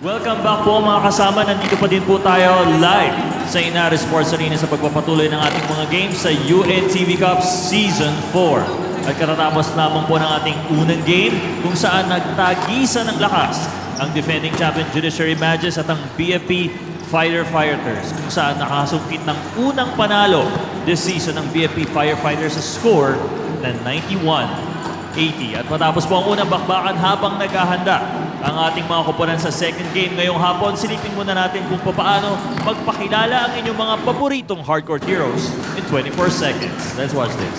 Welcome back po mga kasama. Nandito pa din po tayo live sa Inares Sports Arena sa pagpapatuloy ng ating mga games sa UNTV Cup Season 4. At katatapos lamang po ng ating unang game kung saan nagtagisa ng lakas ang defending champion Judiciary Mages at ang BFP Firefighters kung saan nakasungkit ng unang panalo this season ng BFP Firefighters sa score na 91-80. At matapos po ang unang bakbakan habang naghahanda ang ating mga koponan sa second game ngayong hapon, silipin muna natin kung paano magpakilala ang inyong mga paboritong hardcore heroes in 24 seconds. Let's watch this.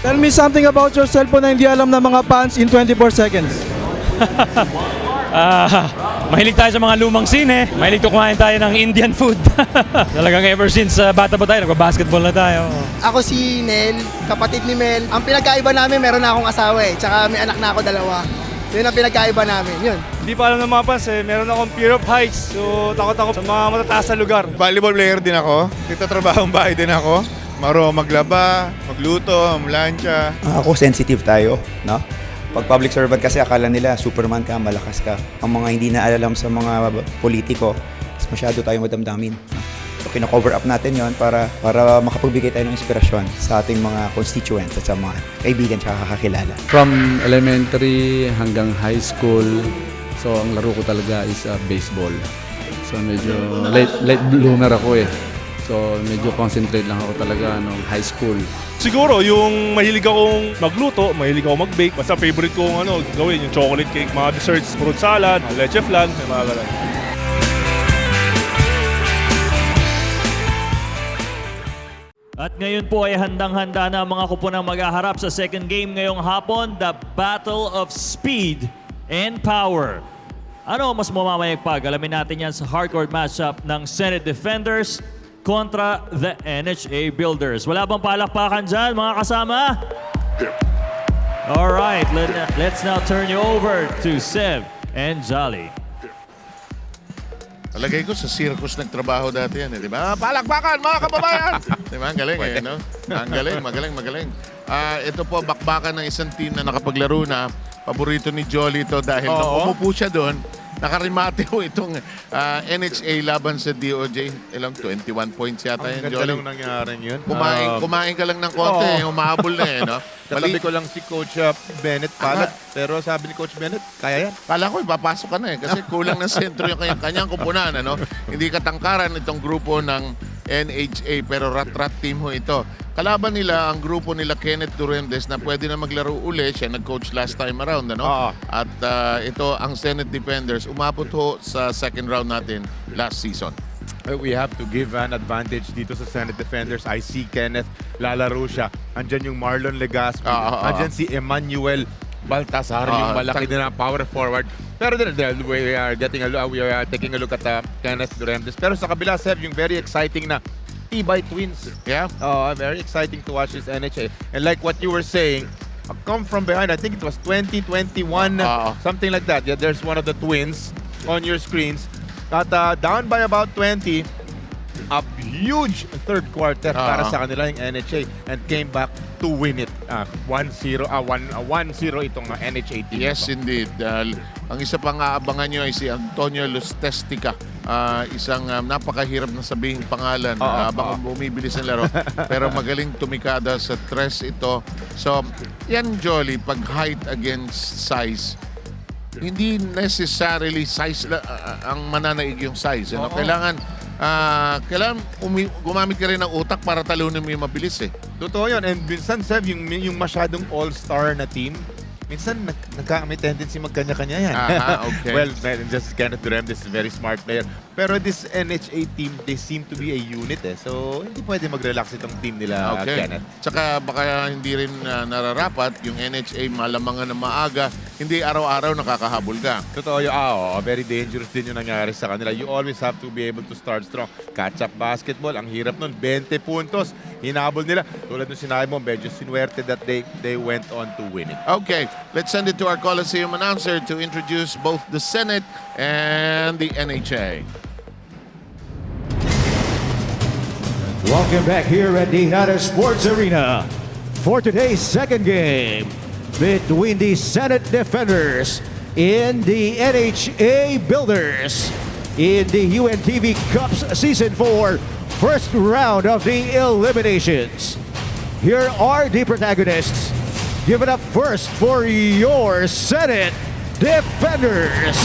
Tell me something about yourself po na hindi alam ng mga fans in 24 seconds. Mahilig tayo sa mga lumang sine. Mahilig kumain tayo ng Indian food. Talagang ever since bata pa tayo, nagba-basketball na tayo. Ako si Nel, kapatid ni Mel. Ang pinagkaiba namin, meron na akong asawa eh. Tsaka may anak na ako dalawa. Yun ang pinagkaiba namin, yun. Hindi pa alam ng mga fans eh, meron akong fear of heights. So takot ako sa mga matataas na lugar. Volleyball player din ako. Nagtatrabahong bahay din ako. Marunong maglaba, magluto, mamlansya. Ako sensitive tayo, no? Pag public servant kasi akala nila Superman ka, malakas ka. Ang mga hindi na alam sa mga politiko, masyado tayo madamdamin. So kino-cover up natin yon para makapagbigay tayo ng inspirasyon sa ating mga constituents at sa mga kaibigan at kakakilala. From elementary hanggang high school, so ang laro ko talaga is baseball. So medyo late bloomer ako eh. So medyo concentrate lang ako talaga nung high school. Siguro yung mahilig akong magluto, mahilig ako mag-bake. Basta favorite kong gawin, yung chocolate cake, mga desserts, fruit salad, leche flan, may mga ganun. At ngayon po ay handang-handa na ang mga kuponang maghaharap sa second game ngayong hapon, the Battle of Speed and Power. Ano mas mamamayagpag? Alamin natin yan sa hardcore matchup ng Senate Defenders kontra the NHA Builders. Wala bang palakpakan dyan, mga kasama? Alright, let's now turn you over to Seb and Jolly. Talagay ko sa circus nagtrabaho dati yan, di ba? Palakpakan, mga kababayan! Di ba? Ang galing no? Ang galing, magaling. Ito po, bakbakan ng isang team na nakapaglaro na. Paborito ni Jolly ito dahil nung umupo siya doon, nakarimate ho itong NHA laban sa DOJ. Ilang 21 points yata yan, Jolly. Ang nangyari yun. Kumain ka lang ng konti, humahabol na eh, no? Katabi ko lang si Coach Bennett Palat, pero sabi ni Coach Bennett, kaya yan. Kala ko, ipapasok ka na eh. Kasi kulang ng sentro yung kanyang kupunan. Ano? Hindi katangkaran itong grupo ng NHA, pero rat-rat team ho ito. Kalaban nila, ang grupo nila Kenneth Durendes na pwede na maglaro uli. Siya nag-coach last time around. Ano? At ito, ang Senate Defenders, umabot ho sa second round natin last season. We have to give an advantage dito sa Senate Defenders. I see Kenneth, lalaro siya. Andyan yung Marlon Legaspi. Andyan si Emmanuel Baltasar, yung malaki din na power forward. Pero we are taking a look at Kenneth Durendes. Pero sa kabila, Seb, yung very exciting na Tibay Twins. Yeah. Very exciting to watch this NHA. And like what you were saying, come from behind, I think it was 2021, something like that. Yeah, there's one of the twins on your screens. At down by about 20, a huge third quarter para sa kanila yung NHA and came back to win it. 1-0 itong NHA team. Yes, indeed. Ang isa pang aabangan nyo ay si Antonio Lustestica. Isang napakahirap na sabihin pangalan habang bumibilis ang laro. Pero magaling tumikada sa tres ito. So, yan Jolly, pag height against size, hindi necessarily size ang mananaig yung size. Ano? Kailangan gumamit ka rin ng utak para talunin mo yung mabilis eh. Totoo yun. And minsan, Seb, yung masyadong all-star na team, minsan may tendency magkanya-kanya yan. Okay. Well, just Kenneth Durendes is a very smart player. Pero this NHA team, they seem to be a unit eh. So, hindi pwede mag-relax itong team nila, Kenneth. Tsaka baka hindi rin nararapat yung NHA malamangan na maaga. Hindi araw-araw nakakahabol ka. Totoo yun. Very dangerous din yung nangyari sa kanila. You always have to be able to start strong. Catch-up basketball, ang hirap nun. 20 puntos. Hinabol nila. Tulad nung sinabi mo, medyo sinuwerte that they went on to win it. Okay, let's send it to our Coliseum announcer to introduce both the Senate and the NHA. Welcome back here at the Inares Sports Arena for today's second game. between the Senate Defenders and the NHA Builders in the UNTV Cups Season 4 first round of the eliminations. Here are the protagonists. Give it up first for your Senate Defenders.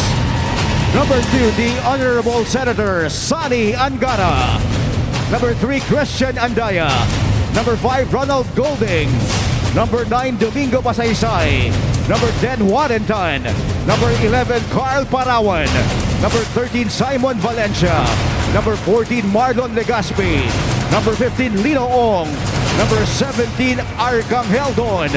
Number 2, the Honorable Senator Sonny Angara. Number 3, Christian Andaya. Number 5, Ronald Golding. Number 9, Domingo Pasaysay. Number 10, Warrenton. Number 11, Carl Parawan. Number 13, Simon Valencia. Number 14, Marlon Legaspi. Number 15, Lino Ong. Number 17, Arcangel Don.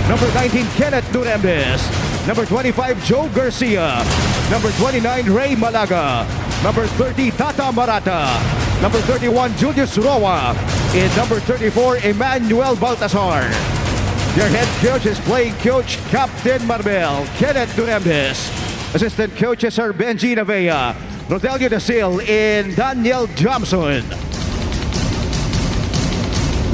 Number 19, Kenneth Durembes. Number 25, Joe Garcia. Number 29, Ray Malaga. Number 30, Tata Marata. Number 31, Julius Roa. And number 34, Emmanuel Baltasar. Your head coach is playing coach Captain Marbel, Kenneth Durembes. Assistant coaches are Benji Navea, Rodelio Dasil, and Daniel Johnson.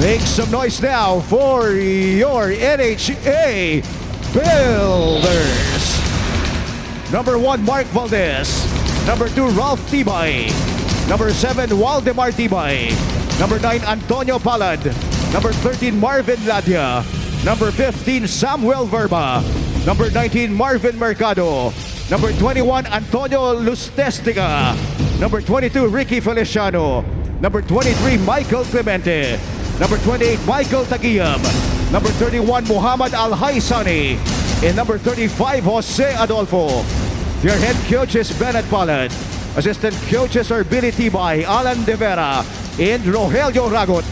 Make some noise now for your NHA Builders. Number 1, Mark Valdez. Number 2, Ralph Tibay. Number 7, Waldemar Tibay. Number 9, Antonio Palad. Number 13, Marvin Ladia. Number 15, Samuel Verba. Number 19, Marvin Mercado. Number 21, Antonio Lustestica. Number 22, Ricky Feliciano. Number 23, Michael Clemente. Number 28, Michael Taguiam. Number 31, Muhammad Al-Haisani. And number 35, Jose Adolfo. Your head coach is Bennett Palad. Assistant coaches are Billy Tibay, Alan De Vera, and Rogelio Ragot.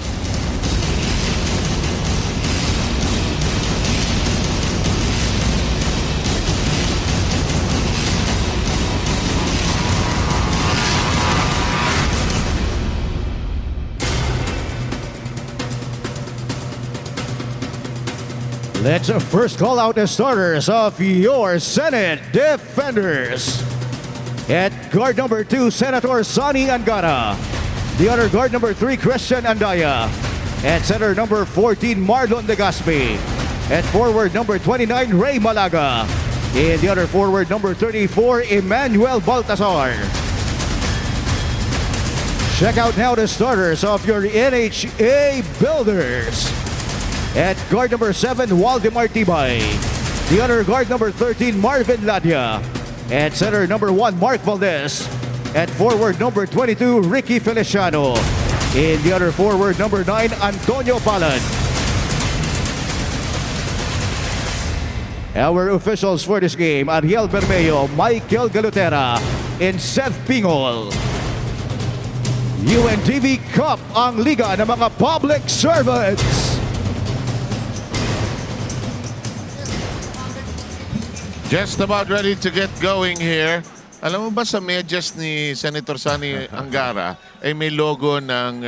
Let's first call out the starters of your Senate Defenders. At guard number 2, Senator Sonny Angara. The other guard number 3, Christian Andaya. At center number 14, Marlon Legaspi. At forward number 29, Ray Malaga. And the other forward number 34, Emmanuel Baltasar. Check out now the starters of your NHA Builders. At guard number 7, Waldemar Tibay. The other guard number 13, Marvin Ladia. At center number 1, Mark Valdez. At forward number 22, Ricky Feliciano. And the other forward number 9, Antonio Palad. Our officials for this game, Ariel Bermeo, Michael Galutera, and Seth Pingol. UNTV Cup ang liga ng mga public servants. Just about ready to get going here. Alam mo ba sa medyas ni Senator Sonny Angara ay may logo ng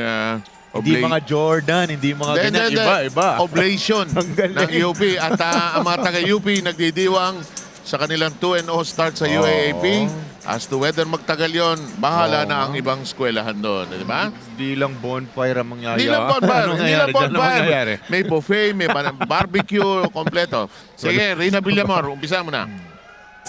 Hindi mga Jordan, hindi mga ganyan, iba. Oblation ng UP. At ang mga taga-UP nagdidiwang sa kanilang 2-0 start sa UAAP. As to whether magtagal yon, bahala na ang ibang eskwelahan doon. Di ba? Hindi lang bonfire ang mangyayari. Hindi lang bonfire. Hindi lang bonfire. mangyayari? May buffet, may barbecue, kompleto. Sige, Rina Villamor, umpisa mo na.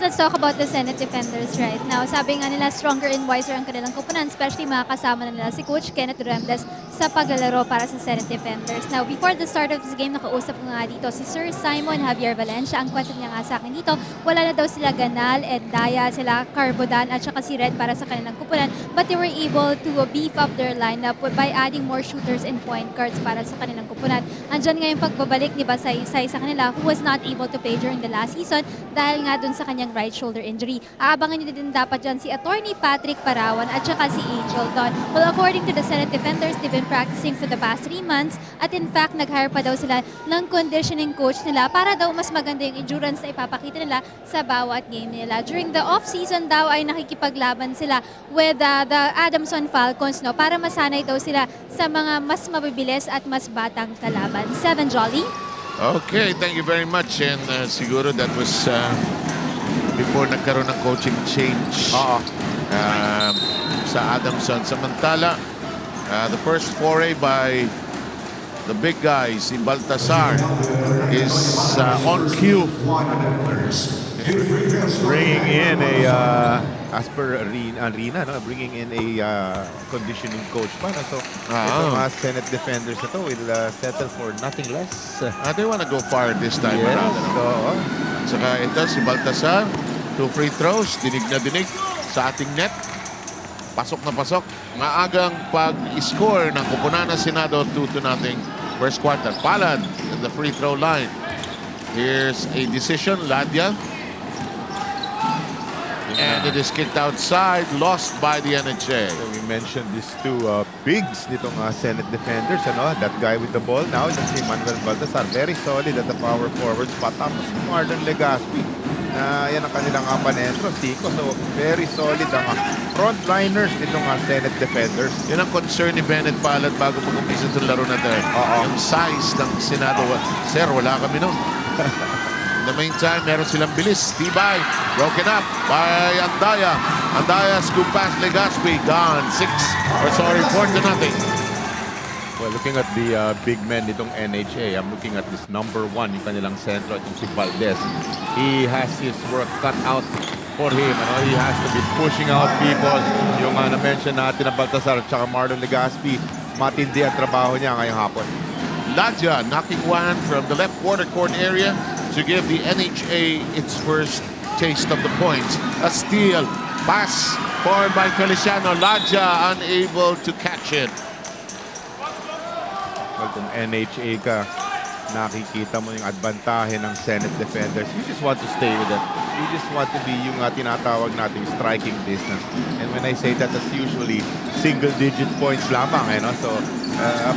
Let's talk about the Senate Defenders right now. Sabi nga nila, stronger and wiser ang kanilang koponan, especially mga kasama na nila si Coach Kenneth Durembes sa paglalaro para sa Senate Defenders. Now, before the start of this game, nakausap ko nga dito si Sir Simon Javier Valencia. Ang kwento niya nga sa akin dito, wala na daw sila Ganal, Daya, sila Carbodan, at saka si Red para sa kanilang koponan. But they were able to beef up their lineup by adding more shooters and point guards para sa kanilang koponan. Andyan nga yung pagbabalik ni Basaysay sa kanila, who was not able to play during the last season dahil nga dun sa kanyang right shoulder injury. Aabangan nyo din dapat dyan si Attorney Patrick Parawan at saka si Angel Don. Well, according to the Senate Defenders, they've been practicing for the past 3 months at in fact, nag-hire pa daw sila ng conditioning coach nila para daw mas maganda yung endurance na ipapakita nila sa bawat game nila. During the off-season daw ay nakikipaglaban sila with the Adamson Falcons para masanay daw sila sa mga mas mabibilis at mas batang kalaban. 7 Jolly. Okay, thank you very much. And siguro that was before nagkaroon ng coaching change sa Adamson. Samantala, the first foray by The big guy, si Baltasar, is on cue. Bringing in as per Arena, no? Bringing in a conditioning coach pa. No? So, itong mga Senate defenders na to will settle for nothing less. They want to go far this time Yes. around. So, Saka ito si Baltasar, 2 free throws, dinig na dinig sa ating net. Pasok na pasok. Maagang pag-score ng Kupunana Senado 2-0 first quarter. Palad at the free throw line. Here's a decision, Ladya. And it is kicked outside, lost by the NHA. So we mentioned these two bigs nitong Senate defenders. Ano? That guy with the ball now, that's si Manuel Baltasar. Very solid at the power forward spot. Tapos si Marlon Legaspi. Yan ang kanilang panentro, Tico. So very solid ang frontliners nitong Senate defenders. Yan ang concern ni Bennett Palad bago mag-umpisa itong laro na ito. Yung size ng Senado. Sir, wala kami nun. In the meantime, meron silang bilis. Tibay, broken up by Andaya. Andaya scoop past Legaspi. Gone. 4-0. Well, looking at the big men nitong NHA, I'm looking at this number 1, yung kanilang sentro, itong si Valdez. He has his work cut out for him. Ano? He has to be pushing out people. Yung na-mention natin na Baltasar at saka Marlon Legaspi, matindi ang trabaho niya ngayong hapon. Ladya knocking one from the left quarter court area to give the NHA its first taste of the points. A steal. Pass forward by Feliciano. Ladya unable to catch it. Well, kung NHA ka, nakikita mo yung adbantahe ng Senate defenders. You just want to stay with them. You just want to be yung tinatawag nating striking distance. And when I say that, that's usually single-digit points lamang. No? So,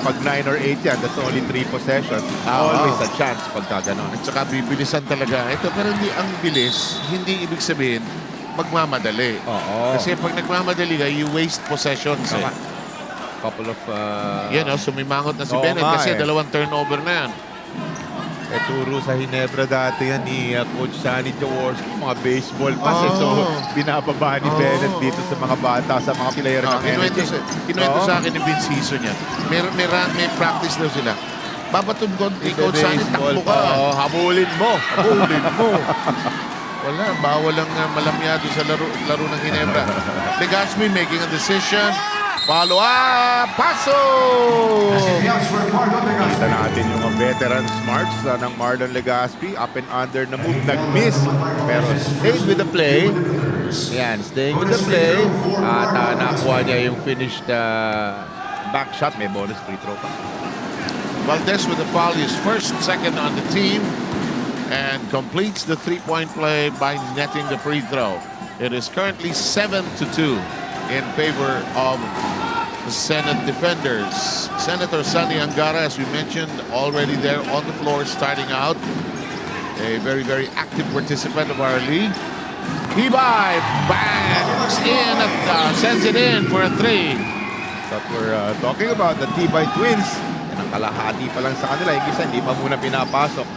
pag 9 or 8 yan, that's only 3 possessions. Always a chance pagka ganon. At saka bibilisan talaga. Ito, pero hindi ang bilis, hindi ibig sabihin magmamadali. Kasi pag nagmamadali ka, you waste possessions. Couple of... sumimangot na si Bennett kasi dalawang turnover na yan. Turo sa Hinebra dati yan ni Coach Sunny Jaworski, mga baseball pass. So, binababa ni Bennett dito sa mga bata, sa mga player ng NHA. Kinuwento sa akin ni Vince Season niya. May practice daw sila. Babatun ko ni Coach Sunny, takbo ka. Habulin mo. Wala, bawal lang malamyado sa laro ng Hinebra. Legaspi making a decision. Follow up! Paso! Kita natin yung mga veteran smarts ng Marlon Legaspi. Up and under na move. Nag-miss. Pero stayed with the play. Yan, staying with the play. At nakuha niya yung finished back shot. May bonus free throw pa. Valdez with the foul, his first, second on the team. And completes the three-point play by netting the free throw. It is currently 7-2 in favor of the Senate defenders. Senator Sunny Angara, as we mentioned, already there on the floor starting out. A very, very active participant of our league. Tibay bangs in, sends it in for a 3. That we're talking about, the Tibay twins. Yan ang kalahati pa lang sa kanila. Yung isa, hindi pa muna pinapasok.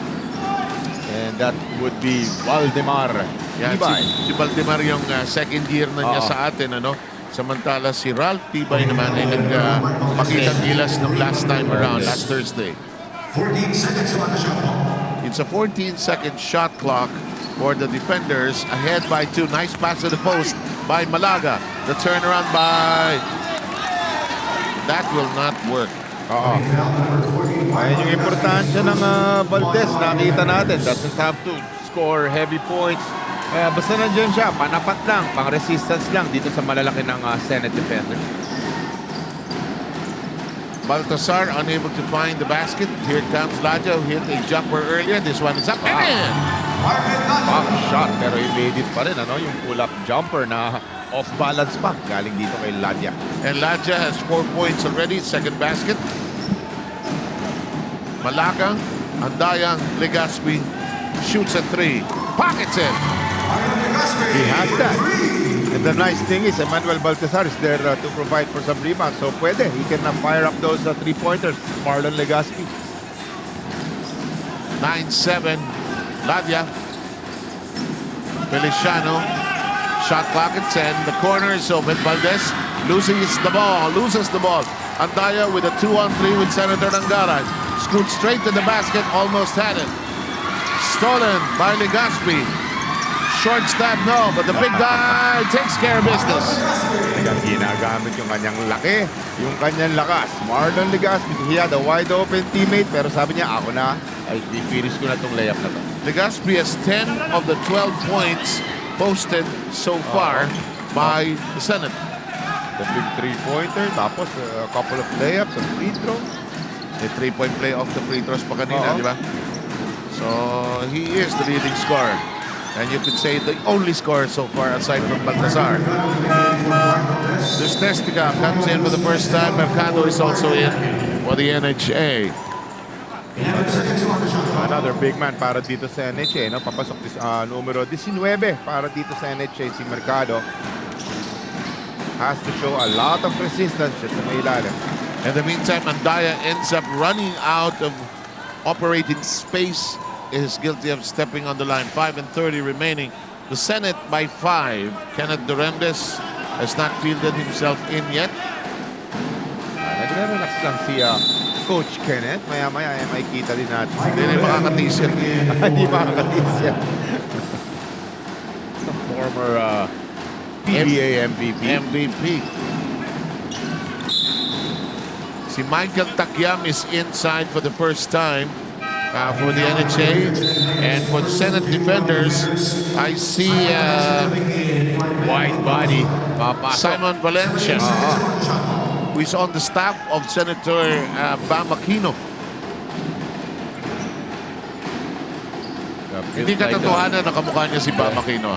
And that would be Valdemar. Yan, si Valdemar yung second year na niya sa atin, ano? Samantala si Ralph Tibay naman ay nagpakitang gilas ng last time around, last Thursday. 14 seconds on the shot clock. It's a 14-second shot clock for the defenders. Ahead by 2. Nice pass to the post by Malaga. The turnaround by... That will not work. Ayun yung importansya ng Valdez. Nakita natin. Doesn't have to score heavy points. Basta nandiyan siya, panapat lang, pang-resistance lang dito sa malalaki ng Senate defender. Baltasar unable to find the basket. Here comes Ladya, who hit a jumper earlier. This one is up and in. Back shot, pero he made it pa rin. Ano? Yung pull-up jumper na off-balance pa. Galing dito kay Ladya. And Ladya has 4 points already. Second basket. Malakang, Andayang, Legaspi shoots a 3. Pockets it. He has that. And the nice thing is, Emmanuel Baltasar is there to provide for some rebounds. So pwede, he can fire up those 3-pointers. Marlon Legaspi. 9-7. Ladya. Feliciano. Shot clock at 10. The corner is open. Valdez loses the ball. Andaya with a 2-on-3 with Senator Angara. Screwed straight to the basket, almost had it. Stolen by Legaspi. Short stab, no, but the big guy takes care of business. Talagang ginagamit yung kanyang laki, yung kanyang lakas. Marlon Legaspi, he had a wide open teammate, pero sabi niya, ako na, ay finish ko na itong layup na to. Legaspi has 10 of the 12 points posted so far by the Senate. The big three-pointer, tapos a couple of layups, a free throw. A 3-point play off the free throws pa kanina, di ba? So, he is the leading scorer. And you could say the only scorer so far aside from Baltazar. Lustestica comes in for the first time. Mercado is also in for the NHA. Another big man para dito sa NHA. No? Papasok numero 19 para dito sa NHA si Mercado. Has to show a lot of resistance sa may ilalim. In the meantime, Andaya ends up running out of operating space. Is guilty of stepping on the line. 5:30 remaining. The Senate by 5. Kenneth Duremdes has not fielded himself in yet. Nagre-relax lang si Coach Kenneth. Maya-maya ay makikita din natin. Hindi makakatis yan. Hindi makakatis yan. The former PBA MVP. Si Michael Takyam is inside for the first time for the NHA. And for the Senate defenders, I see Wide body. Simon Valencia, who is on the staff of Senator Bam Aquino. Hindi katotohanan na kamukha niya si Bam Aquino.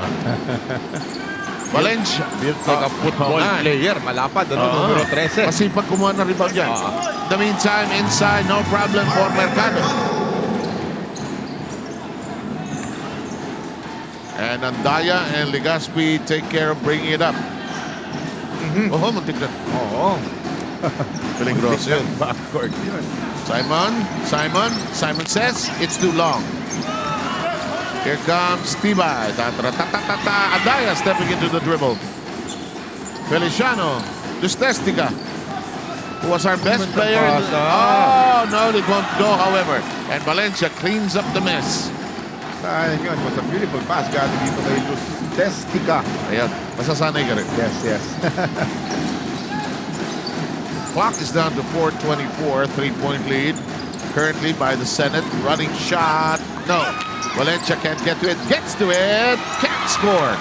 Valencia. Built like a football player. Malapad. Numero 13. Masipag kumuha ng rebound yan. The meantime, inside, no problem for Mercado. And Andaya and Legaspi take care of bringing it up. Oh, muntik na. Oo. Peligroso yun. Backcourt yun. Simon says it's too long. Here comes Tibay. Andaya stepping into the dribble. Feliciano. Lustestica, who was our best player. Oh, no, it won't go, however. And Valencia cleans up the mess. Sayang yun. It was a beautiful pass. Galing dito kay Lustestica. Ayan, masasanay ka rin. Yes. Clock is down to 4:24, 3-point lead. Currently by the Senate. Running shot. No. Valencia can't get to it. Gets to it. Can't score.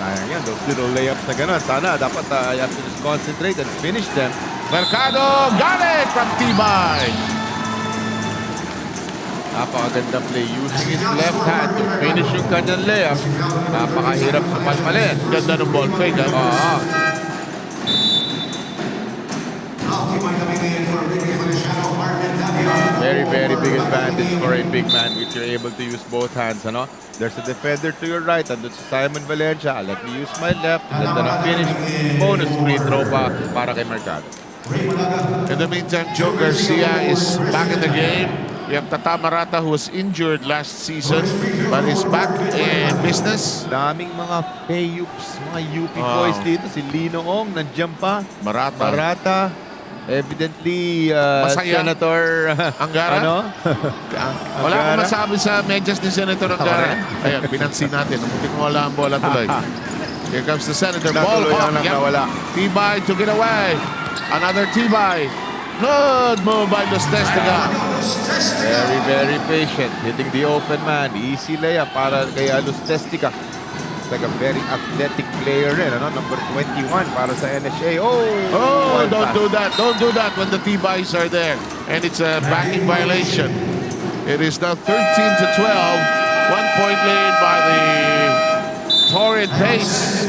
Sayang yan. Those little layups na gano'n. Sana dapat you have to just concentrate and finish them. Mercado got it from Tibay. Napakaganda play. Using his left hand to finish yung kanyang layup. Napakahirap sa palmalin. Ganda ng ball fake. Very, very big advantage for a big man which you're able to use both hands. Ano? There's a defender to your right and that's Simon Valencia. Let me use my left. Ganda na finish. Bonus free throw pa para kay Mercado. In the meantime, Joe Garcia is back in the game. We have Tata Marata who was injured last season but is back in business. Daming mga payups, mga UP boys dito. Si Lino Ong, nandiyan pa. Marata. Evidently, Senator Angara? Wala akong masabi sa medyas ni Senator Angara. Ayan, pinansin natin. Muntik mo wala ang bola tuloy. Here comes the Senator. Ball off. Tibay to get away. Another Tibay. Good move by Lustestica. Very, very patient. Hitting the open man. Easy layup para kay Lustestica. Like a very athletic player rin, ano? Number 21 para sa NHA. Oh, don't do that. Don't do that when the T-Buys are there. And it's a backing violation. It is now 13-12. 1-point lead by the torrid pace.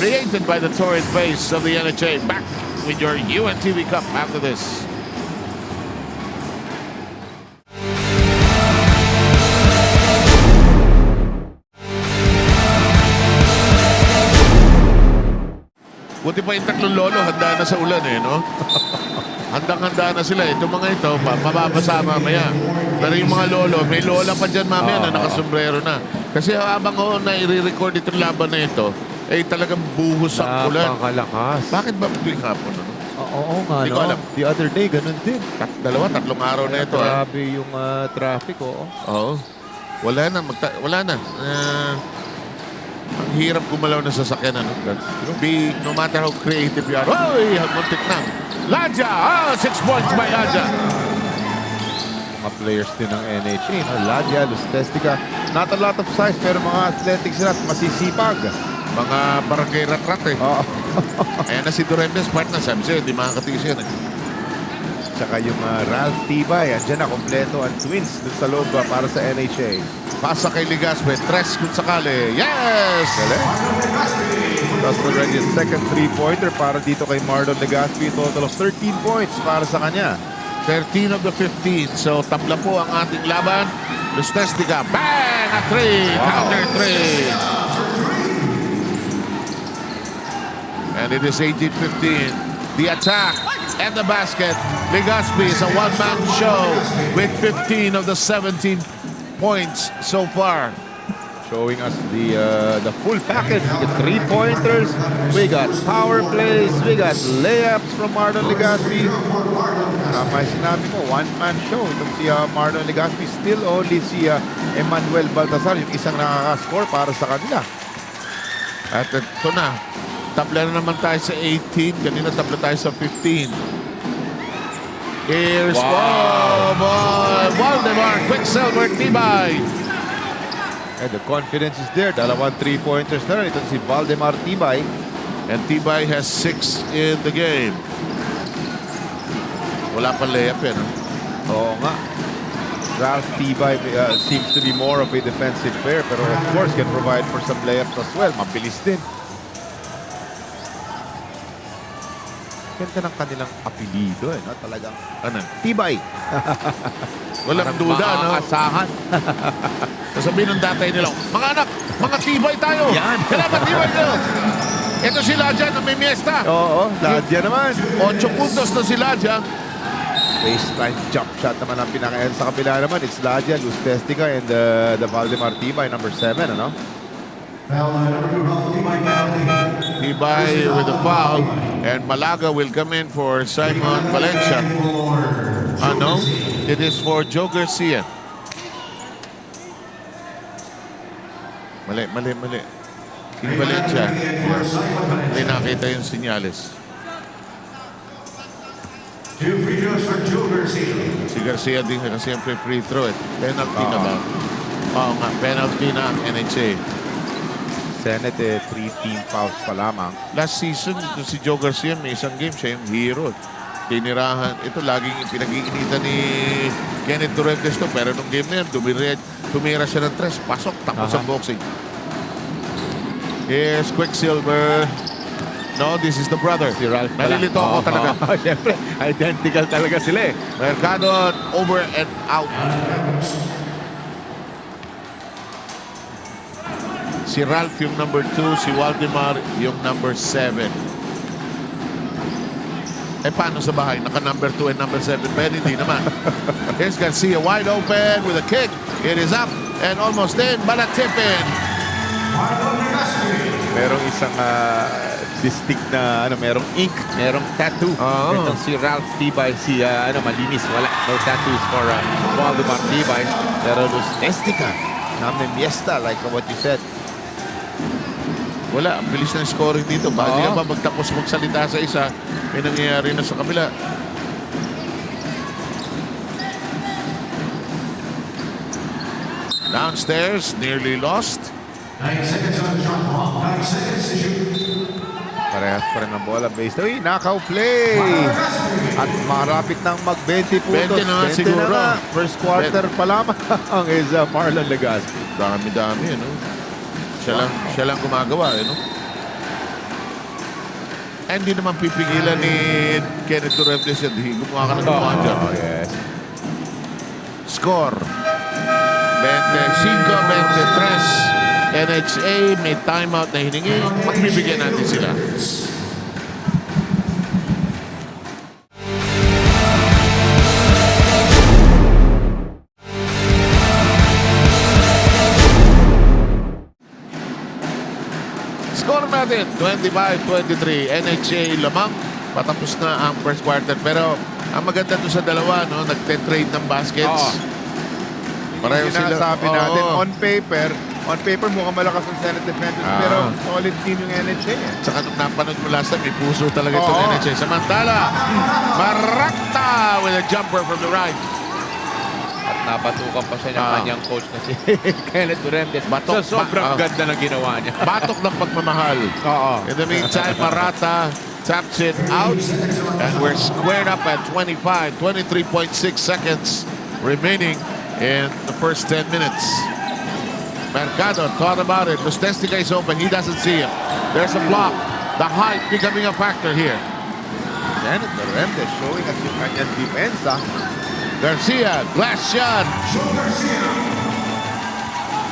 Created by the torrid pace of the NHA. Back with your UNTV Cup after this. Buti pa yung tatlong lolo, handa na sa ulan no? Handang-handa na sila. Itong mga ito, mababasa mamaya. Pero yung mga lolo, may lola pa dyan mamaya na nakasombrero na. Kasi habang i-re-record itong laban na ito, talagang buhos ang ulan. Napakalakas. Bakit ba tuwing hapon? Oo nga, Hindi ko alam. The other day, ganun din. Tatlong araw na ito. Grabe yung traffic, oo. Oo. Wala na. Wala na. Ang hirap gumalaw ng sasakyan. Ano? No matter how creative you are. Oy! Muntik na. Ladja! 6 points by Ladja. Mga players din ng NHA. Ladja, Lustestica. Not a lot of size, pero mga athletic sila at masisipag. Mga barangay rat-rat eh. Oo. Ayan na si Duremdes, partner. Sabi sa'yo, di makakatigis yan eh. Tsaka yung Ralph Tibay. Andiyan na, kompleto ang twins dun sa loob para sa NHA. Pasa kay Ligaspe. Tres kung sakali. Yes! That's already a second three-pointer para dito kay Marlon Legaspi. Total of 13 points para sa kanya. 13 of the 15. So, tabla po ang ating laban. Lustestica. Bang! A 3. Counter 3. And it is 18-15. The attack and the basket. Legaspi is a one-man show with 15 of the 17 points so far. Showing us the full package. We got three-pointers. We got power plays. We got layups from Marlon Legaspi. May sinabi ko, one-man show. Itong si Marlon Legaspi. Still only si Emmanuel Baltasar, yung isang nakaka-score para sa kanila. At ito na. Tabla na naman tayo sa 18. Kanina tabla tayo sa 15. Here's Waldemar. Quicksilver Tibay. And the confidence is there. Dalawang three-pointers na rin. Ito si Valdemar Tibay. And Tibay has 6 in the game. Wala pa layup yan. Oo nga. Ralph Tibay seems to be more of a defensive player, pero of course can provide for some layups as well. Mabilis din. Ganda ng kanilang apelido no? Talagang Ano? Tibay. Walang duda, no? Maasahan. Sasabihin ng tatay nila, mga anak, mga Tibay tayo. Yan. Kailan ba Tibay nyo? Ito si Ladja na may miesta. Oo, Ladja naman. 8 puntos na si Ladja. Baseline jump shot naman ang pinaka sa kabila naman. It's Ladja, Lustestica, and the Valdemar Tibay, number 7, ano? Tibay with a foul. And Malaga will come in for Simon Valencia. Ano? It is for Joe Garcia. Mali. King Valencia. Hindi nakita yung sinyales. Si Garcia din kasi siyempre free throw. Penalty na ba? Oo nga, penalty na ang NHA. Senate, 3 team fouls pa lamang. Last season, ito si Joe Garcia, may isang game, siya yung hero. Tinirahan. Ito, laging pinag-iinitan ni Kenneth Duremdes to. Pero nung game na yan, tumira siya ng 3. Pasok, tapos ang boxing. Here's Quicksilver. No, this is the brother. Si Ralph pala. Nalilito ako talaga. Siyempre, identical talaga sila eh. Mercado, over and out. Si Ralph yung number 2, si Waldemar yung number 7. Eh paano sa bahay? Naka number 2 and number 7 pa yan? Hindi naman. Here's Garcia wide open with a kick. It is up and almost in, but a tip in. Merong isang distinct na merong ink, merong tattoo. Itong si Ralph Tibay, malinis, wala. No tattoos for Valdemar Tibay. Pero Lustestica, na may miesta, like what you said. Wala, ang bilis ng scoring dito. Hindi ka ba magtapos magsalita sa isa, may nangyayari na sa kabila. Downstairs, nearly lost. 9 seconds on the shot clock. 9 seconds to shoot. Parehas pa rin ang bola. Base. Uy, knockout play! At marapit nang mag-20 puntos. 20 na nga siguro. Na. First quarter pa lamang is Marlon Legaspi. Dami, no? Siya lang gumagawa, no? And hindi naman pipigilan ni Kenneth Duremdes yan. Gumawa ka ng gumawa dyan. Yes. Score. 25-23. NHA may timeout na hiningi. Magbibigyan natin sila. Score natin, 25-23. NHA lamang. patapos na ang first quarter. Pero ang maganda doon sa dalawa, no, nagte-trade ng baskets. Pareho sila. Sinasabi natin, on paper mukhang malakas ang Senate Defenders, pero solid team yung NHA. Saka nung napanood mo last time, may puso talaga itong NHA. Samantala, Marakta with a jumper from the right. At napatukan pa siya ng kanyang coach na si Kenneth Duremdes. Batok, So, sobrang ganda ng ginawa niya. Batok ng pagmamahal. In the meantime, Marata taps it out. And we're squared up at 25, 23.6 seconds remaining in the first 10 minutes. Mercado thought about it. Lustestica is open. He doesn't see him. There's a block. The height becoming a factor here. Kenneth Duremdes showing us yung kanyang depensa. Garcia, glass shot.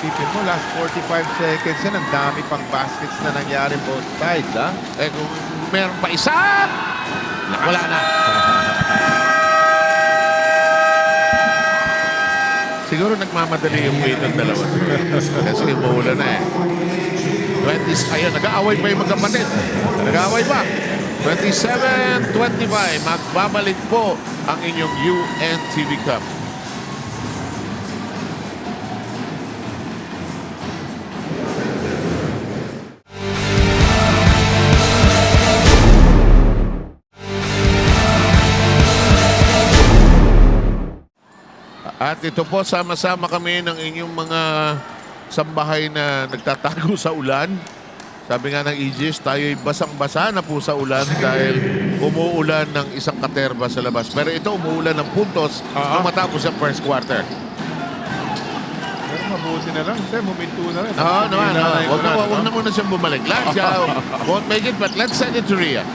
Tipin mo, last 45 seconds yan, ang dami pang baskets na nangyari both sides, ha? Eh kung meron pa isa, wala na. Siguro nagmamadali yung way ng dalawa. Kasi umuulan na eh. 20s, ayun, nag-aaway pa yung magkapatid. Nag-aaway pa. 27-25, magbabalik po ang inyong UNTV Cup. At ito po, sama-sama kami ng inyong mga sambahay na nagtatago sa ulan. Sabi nga ng Aegis, tayo'y basang-basa na po sa ulan dahil umuulan ng isang katerba sa labas. Pero ito, umuulan ng puntos nung matapos ang first quarter. Pero mabuti na lang, sir, huminto na rin. Huwag na muna siyang bumalik. Lancia won't make it, but let's send it to Rhea.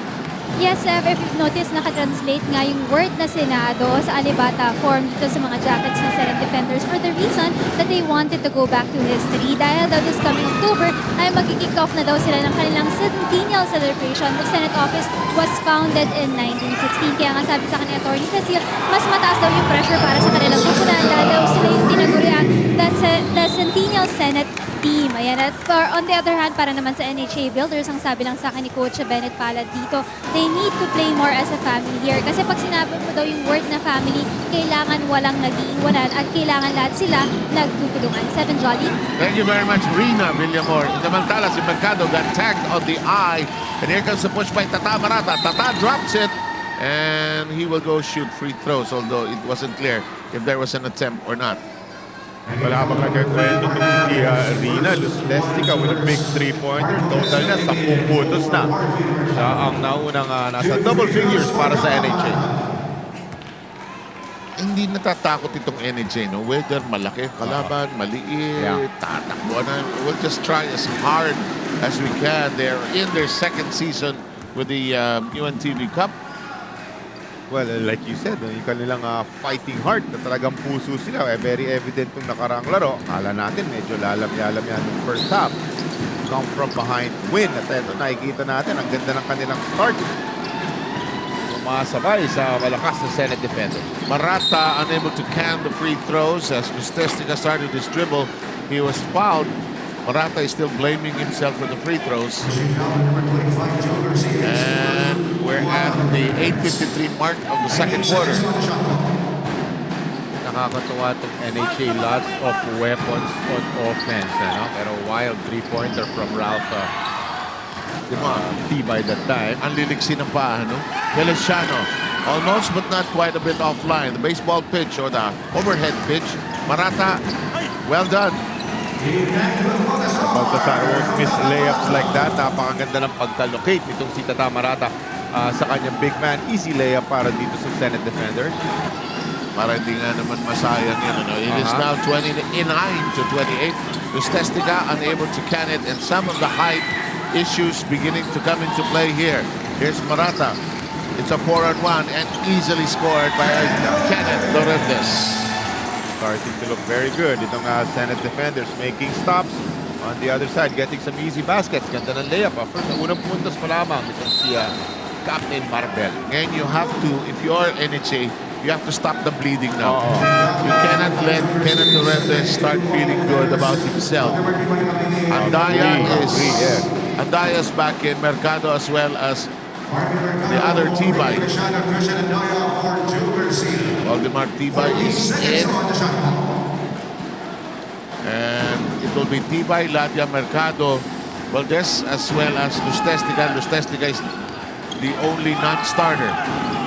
Yes, Seb, if you've noticed, nakatranslate nga yung word na Senado sa Alibata form dito sa mga jackets ng Senate Defenders for the reason that they wanted to go back to history. Dahil daw this coming October ay mag-kick off na daw sila ng kanilang centennial celebration. The Senate office was founded in 1916. Kaya nga sabi sa kanila Attorney Cecil, mas mataas daw yung pressure para sa kanilang kupunan dahil daw sila yung tinagurian the Centennial Senate team. Ayan. At on the other hand, para naman sa NHA Builders, ang sabi lang sa akin ni Coach Bennett Palad dito, they need to play more as a family here. Kasi pag sinabi mo daw yung word na family, kailangan walang nag-iiwanan at kailangan lahat sila nagtutulungan. Seven Jolly. Thank you very much, Rina Villamor. Samantala, si Mercado got tagged on the eye. And here comes the push by Tata Marata. Tata drops it. And he will go shoot free throws, although it wasn't clear if there was an attempt or not. Wala bang nagkakwento si Rina Lustestica with a big three-pointer. Total na, 10 puntos na. Siya ang naunang nasa double figures para sa NHA. Hindi natatakot itong NHA, no? Whether malaki kalaban, maliit, tatakbo na. We'll just try as hard as we can. They're in their second season with the UNTV Cup. Well, like you said, yung kanilang fighting heart na talagang puso sila. Very evident nung nakaraang laro. Kala natin medyo lalam-yalam yan ng first half. Come from behind win. At ito, nakikita natin ang ganda ng kanilang start. Sumasabay sa malakas na Senate Defenders. Marata unable to can the free throws as Lustestica started his dribble. He was fouled. Marata is still blaming himself for the free throws. And we're at the 8:53 mark of the second quarter. Nakakatuwa itong NHA, lots of weapons on offense. Pero wild three-pointer from Ralph T by that time. Ang liliksi ng paa, no? Feliciano, almost but not quite a bit offline. The baseball pitch or the overhead pitch. Marata, well done. Baltasar won't miss layups like that. Napakaganda ng pagka-locate itong si Tata Marata sa kanyang big man. Easy layup para dito sa Senate Defenders. Para hindi nga naman masayang yan. Ano? It is now 29-28. Lustestica unable to can it, and some of the height issues beginning to come into play here. Here's Marata. It's a 4-on-1 and easily scored by Kenneth Duremdes. Starting to look very good. Itong Senate Defenders making stops on the other side, getting some easy baskets. Ganda ng layup. First, unang puntos pa lamang itong si Captain Marbel. And you have to, if you are NHA, you have to stop the bleeding now. You cannot let Kenneth Duremdes start feeling good about himself. Andaya is back in. Mercado as well as the other Tibay. Waldemar Tibay is in. And it will be Tibay, Ladia, Mercado, Valdez, as well as Lustestica. Lustestica is the only non-starter.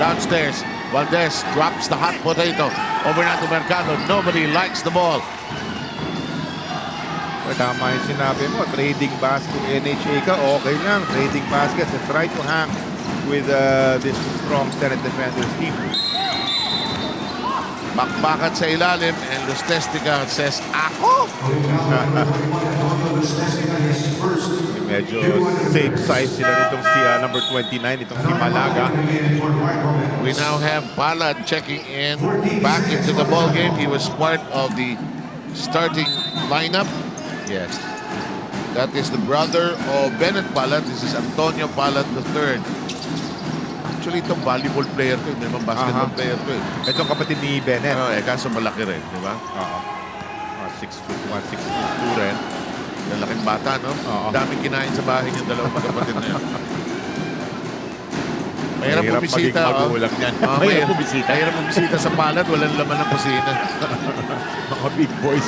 Downstairs, Valdez drops the hot potato. Over na to Mercado. Nobody likes the ball. Tama yung sinabi mo, trading basket, NHA ka, okay lang. Trading baskets and try to hang with this strong Senate Defenders team. Bakbakat sa ilalim, and Lustestica says, ako! Medyo same size sila nitong si number 29, itong si Malaga. We now have Palad checking in back into the ball game. He was part of the starting lineup. Yes. That is the brother of Bennett Palad. This is Antonio Palad III. Actually, itong volleyball player to, hindi naman basketball player to. Itong kapatid ni Bennett. Kaso malaki rin, di ba? 6'1", 6'2" rin. Lalaking bata, no? Daming kinain sa bahay yung dalawang magkapatid na yan. Mahirap bumisita. Magulang yan. Mahirap bumisita. Mahirap bumisita sa Palad. Walang laman ng kusina. Mga big boys,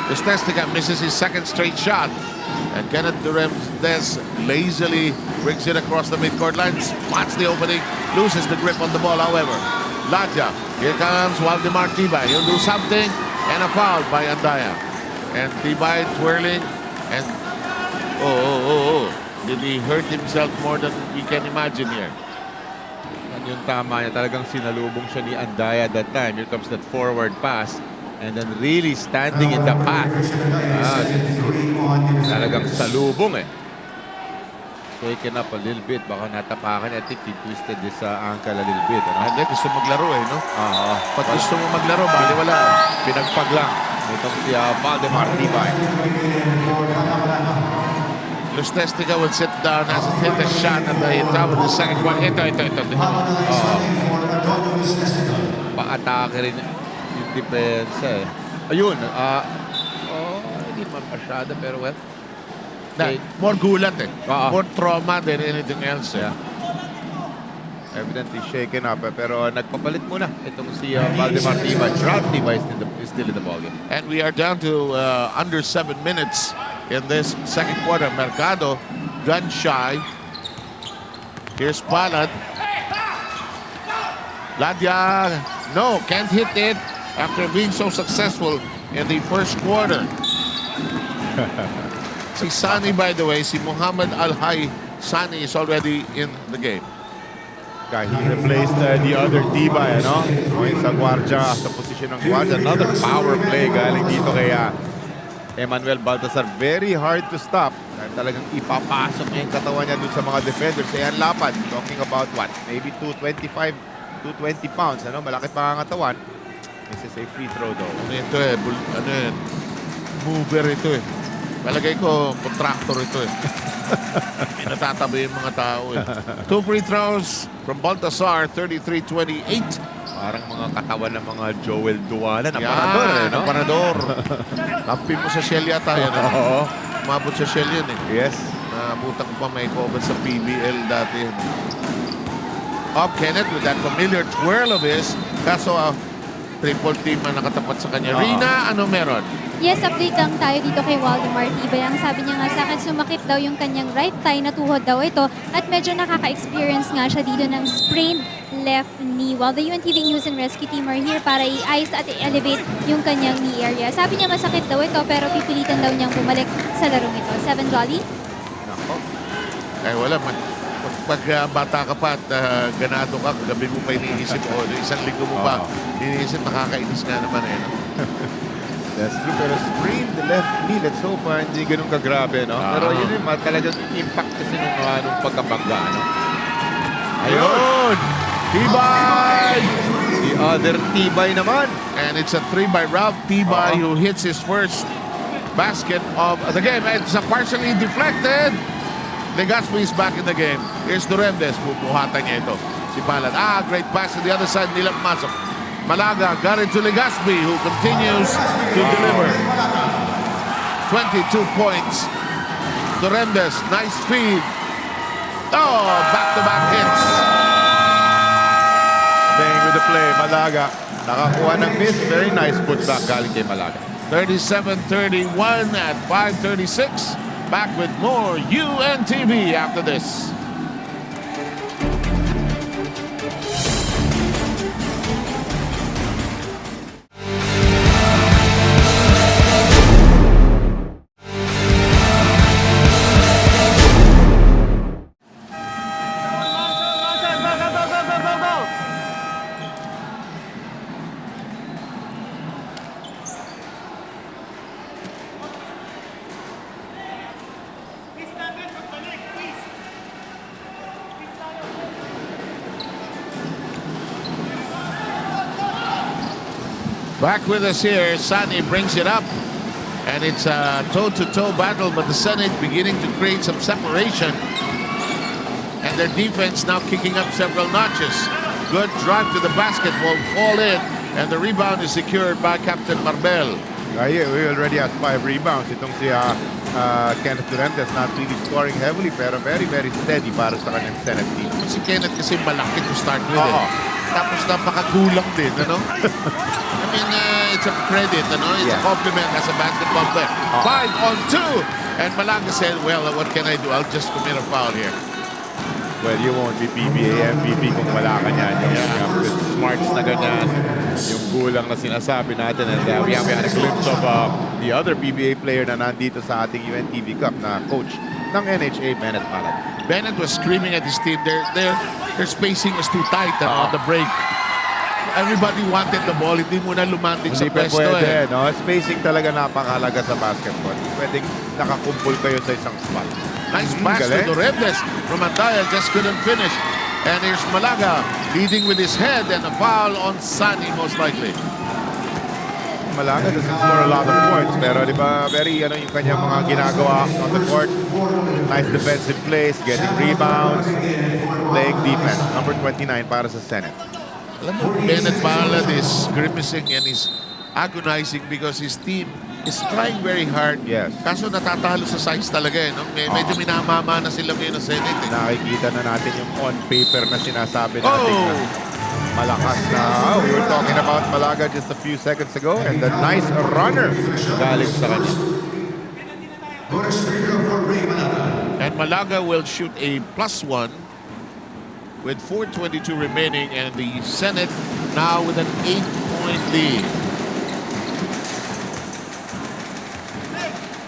Lustestica misses his second straight shot. And Kenneth Duremdes lazily brings it across the midcourt line. Spots the opening. Loses the grip on the ball, however. Latia. Here comes Waldemar Tibay. He'll do something. And a foul by Andaya. And Tibay twirling. And did he hurt himself more than we can imagine here? Yan yung tama niya. Talagang sinalubong siya ni Andaya that time. Here comes that forward pass. And then really standing in the path. Talagang salubong Shaken up a little bit. Baka natapakan. I think he twisted this ankle a little bit. Hindi, gusto maglaro no? Pag gusto mo maglaro, bali wala. Pinagpag lang. Itong si Waldemar Tibay. Lustestica will sit down as it hit a shot at the top of the second one. Ito. Pa-atake rin yung depensa Ayun. Hindi man masyado pero well. More gulat More trauma than anything else Evidently shaken up pero nagpapalit muna itong si Waldemar Tibay. Ralph Tibay is still in the ballgame. And we are down to under 7 minutes in this second quarter. Mercado, gun shy. Here's Palad. Ladia, no, can't hit it after being so successful in the first quarter. Si Sani, by the way, si Muhammad Al-Hay Sani is already in the game. He replaced the other Tibay, Ngayon sa guardia, sa posisyon ng guardia. Another power play galing dito kay Emmanuel Baltasar. Very hard to stop. Talagang ipapasok niya yung katawan niya dun sa mga defenders. Ayan lapad. Talking about what? Maybe 225, 220 pounds. Malaki pa ang katawan. This is a free throw though. Mover ito Palagay ko, contractor ito Pinatatabi yung mga tao 2 free throws from Baltasar, 33-28. Parang mga katawan ng mga Joel Duana na parador. Kampi mo sa Shell yata yan. Umabot sa Shell yun Yes. Naabutan ko pa may cover sa PBL dati. Up Kenneth with that familiar twirl of his. Kaso triple team na nakatapat sa kanya. Rina, ano meron? Yes, update lang tayo dito kay Waldemar Tibay. Ang sabi niya nga sa akin, sumakit daw yung kanyang right thigh, natuhod daw ito. At medyo nakaka-experience nga siya dito ng sprained left knee. While the UNTV News and Rescue Team are here para i-ice at i-elevate yung kanyang knee area. Sabi niya masakit daw ito pero pipilitan daw niyang bumalik sa larong ito. 7 Jolly? Nako. Wala man. Pag bata ka pa at ganado ka, gabi mo pa iniisip isang linggo mo pa iniisip, nakakainis nga naman That's true, pero sprained the left knee, let's hope hindi ganun kagrabe, Pero yun yung talagang impact kasi nung pagkabangga, Ayun! Tibay! The other Tibay naman. And it's a 3 by Ralph Tibay who hits his first basket of the game. It's partially deflected. Legazpi is back in the game. Here's Duremdes. Bubuhatan niya ito. Si Palad. Great pass to the other side. Nila pumasok. Malaga got it to Legazpi who continues to deliver. 22 points. Duremdes, nice feed. Oh, back-to-back hits. Staying with the play, Malaga. Nakakuha ng miss. Very nice putback galing kay Malaga. 37-31 at 5:36. Back with more UNTV after this. Back with us here, Sani brings it up. And it's a toe-to-toe battle, but the Senate beginning to create some separation. And their defense now kicking up several notches. Good drive to the basket, will fall in. And the rebound is secured by Captain Marbel. We already has 5 rebounds. Itong si Kenneth Durentes, not really scoring heavily, pero very, very steady para sa kanyang Senate team. Si Kenneth kasi malaki to start with. Tapos napakagulang din, ano? I mean, it's a credit, ano? It's a compliment as a basketball player. 5-on-2! And Malaga said, well, what can I do? I'll just commit a foul here. Well, you won't be PBA MVP kung wala ka niyan. Yung smarts na ganyan, yung gulang na sinasabi natin. And we have a glimpse of the other PBA player na nandito sa ating UNTV Cup na coach ng NHA, Bennett Malad. Bennett was screaming at his team. Their spacing was too tight on the break. Everybody wanted the ball. Hindi muna lumandig sa pwesto. Pwede, no? Spacing talaga napakahalaga sa basketball. Pwedeng nakakumpul kayo sa isang spot. Nice pass to Dorebdes from Andaya, just couldn't finish. And here's Malaga leading with his head and a foul on Sani most likely. Malaga doesn't score a lot of points, pero di ba very yung kanyang mga ginagawa on the court. Nice defensive plays, getting rebounds, playing defense. Number 29 para sa Senate. Alam mo, Bennett Malad is grimacing and is agonizing because his team is trying very hard. Yes. Kaso natatalo sa size talaga eh. No? Medyo minamama na sila ngayon ng Senate. Eh. Nakikita na natin yung on paper na sinasabi natin na malakas na. We were talking about Malaga just a few seconds ago and the nice runner galing sa kanya. And Malaga will shoot a +1 with 4:22 remaining and the Senate now with an 8-point lead.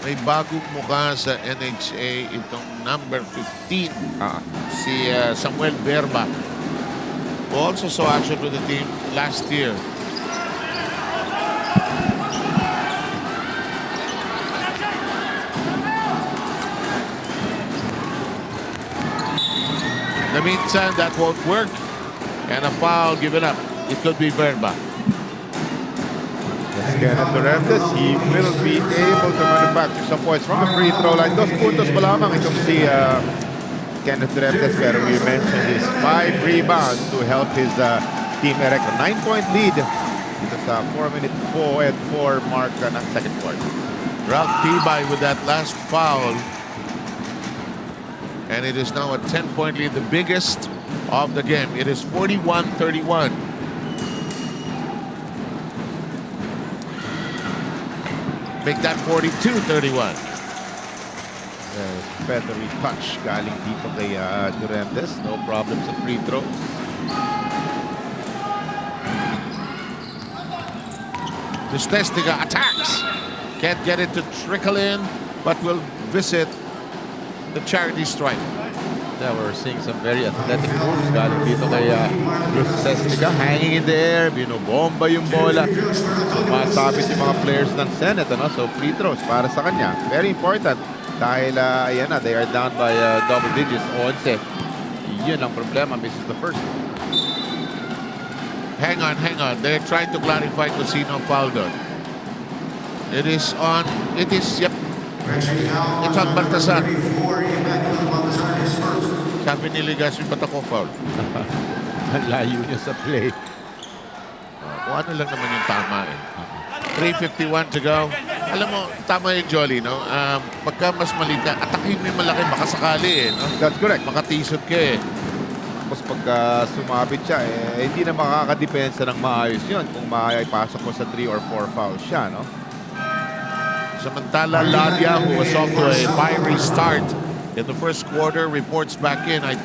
May bagong mukha sa NHA itong number 15, si Samuel Verba, who also saw action with the team last year. In the meantime, that won't work. And a foul given up. It could be Verba. Kenneth Durentes, he will be able to manufacture some points from the free throw line. 2 puntos pa lamang itong si Kenneth Durentes, pero we mentioned his 5 rebounds to help his team erect a 9-point lead. Ito sa 4-minute 4 mark ng second quarter. Ralph Tibay with that last foul. And it is now a 10-point lead, the biggest of the game. It is 41-31. Make that 42-31. Feathery touch galing dito kay Durentes. No problem sa free throw. Lustestica attacks. Can't get it to trickle in, but will visit the charity stripe. Yeah, we're seeing some very athletic moves galing dito kay Lustestica. Hanging in the air, binobomba yung bola. Sumasabit yung mga players ng Senate, ano? So free throws para sa kanya. Very important. Dahil, ayan na, they are down by double digits. 11. Yun ang problema. Misses the first. Hang on. They're trying to clarify kung sino foul doon. It is, yep. It's on Baltasar. Sabi ni Legaspi, ba't ako foul? Ang layo niya sa play. Kung ano lang naman yung tama eh. 3:51 to go. Alam mo, tama yung Jolly, no? Pagka mas mali ka, atakin mo yung malaki, baka sakali, no? That's correct. Makatisod ka, eh. Tapos pagka sumabit siya, hindi na makakadepensa ng maayos yun kung maipasok mo sa 3 or 4 fouls siya, no? Samantala, Ladia, who was off to a fiery start in the first quarter, reports back in. I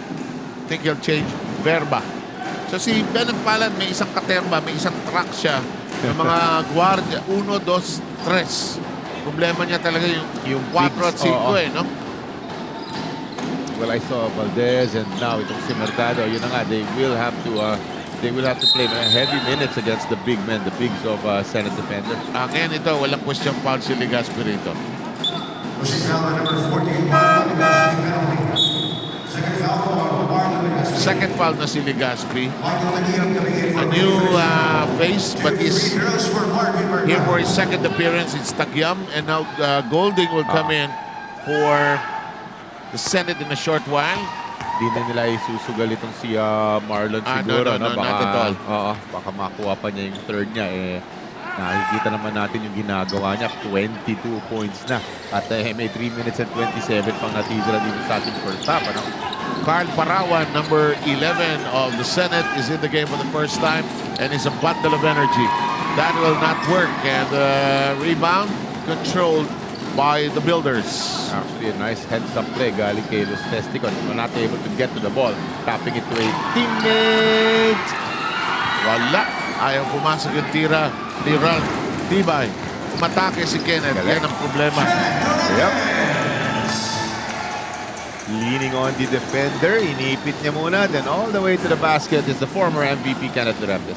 think he'll change Verba. So si Benang Palad, may isang katerba, may isang truck siya. Yung mga guardia, 1, 2, 3. Problema niya talaga yung 4 at 5, eh, no? Well, I saw Valdez and now itong si Mercado. Yun na nga, they will have to play heavy minutes against the big men, the bigs of Senate defenders. Ngayon ito, walang question foul si Legaspi rito. Pushing foul by number 14, Marlon Legaspi penalty. Second foul by Marlon Legaspi. Second foul na si Legaspi. Michael Taguiam coming in A for new face, but he's free throws for Marvin Mercado. here for his second appearance. It's Taguiam, and now Golding will come in for the Senate in a short while. Di na nila isusugal itong si Marlon siguro. No, not at all. Baka makuha pa niya yung third niya. Nakikita naman natin yung ginagawa niya. 22 points na. At may 3 minutes and 27 pang natitira dito sa ating first half. Ano? Carl Parawan, number 11 of the Senate, is in the game for the first time and is a bundle of energy. That will not work. And the rebound controlled by the Builders. Actually, a nice heads-up play galing kay Los Testicon. Not able to get to the ball. Tapping it to a teammate. Wala. Ayaw pumasok yung tira ni Ron Tibay. Umatake si Kenneth. Yan ang problema. Yep. Leaning on the defender. Inipit niya muna. Then all the way to the basket is the former MVP Kenneth Duremdes.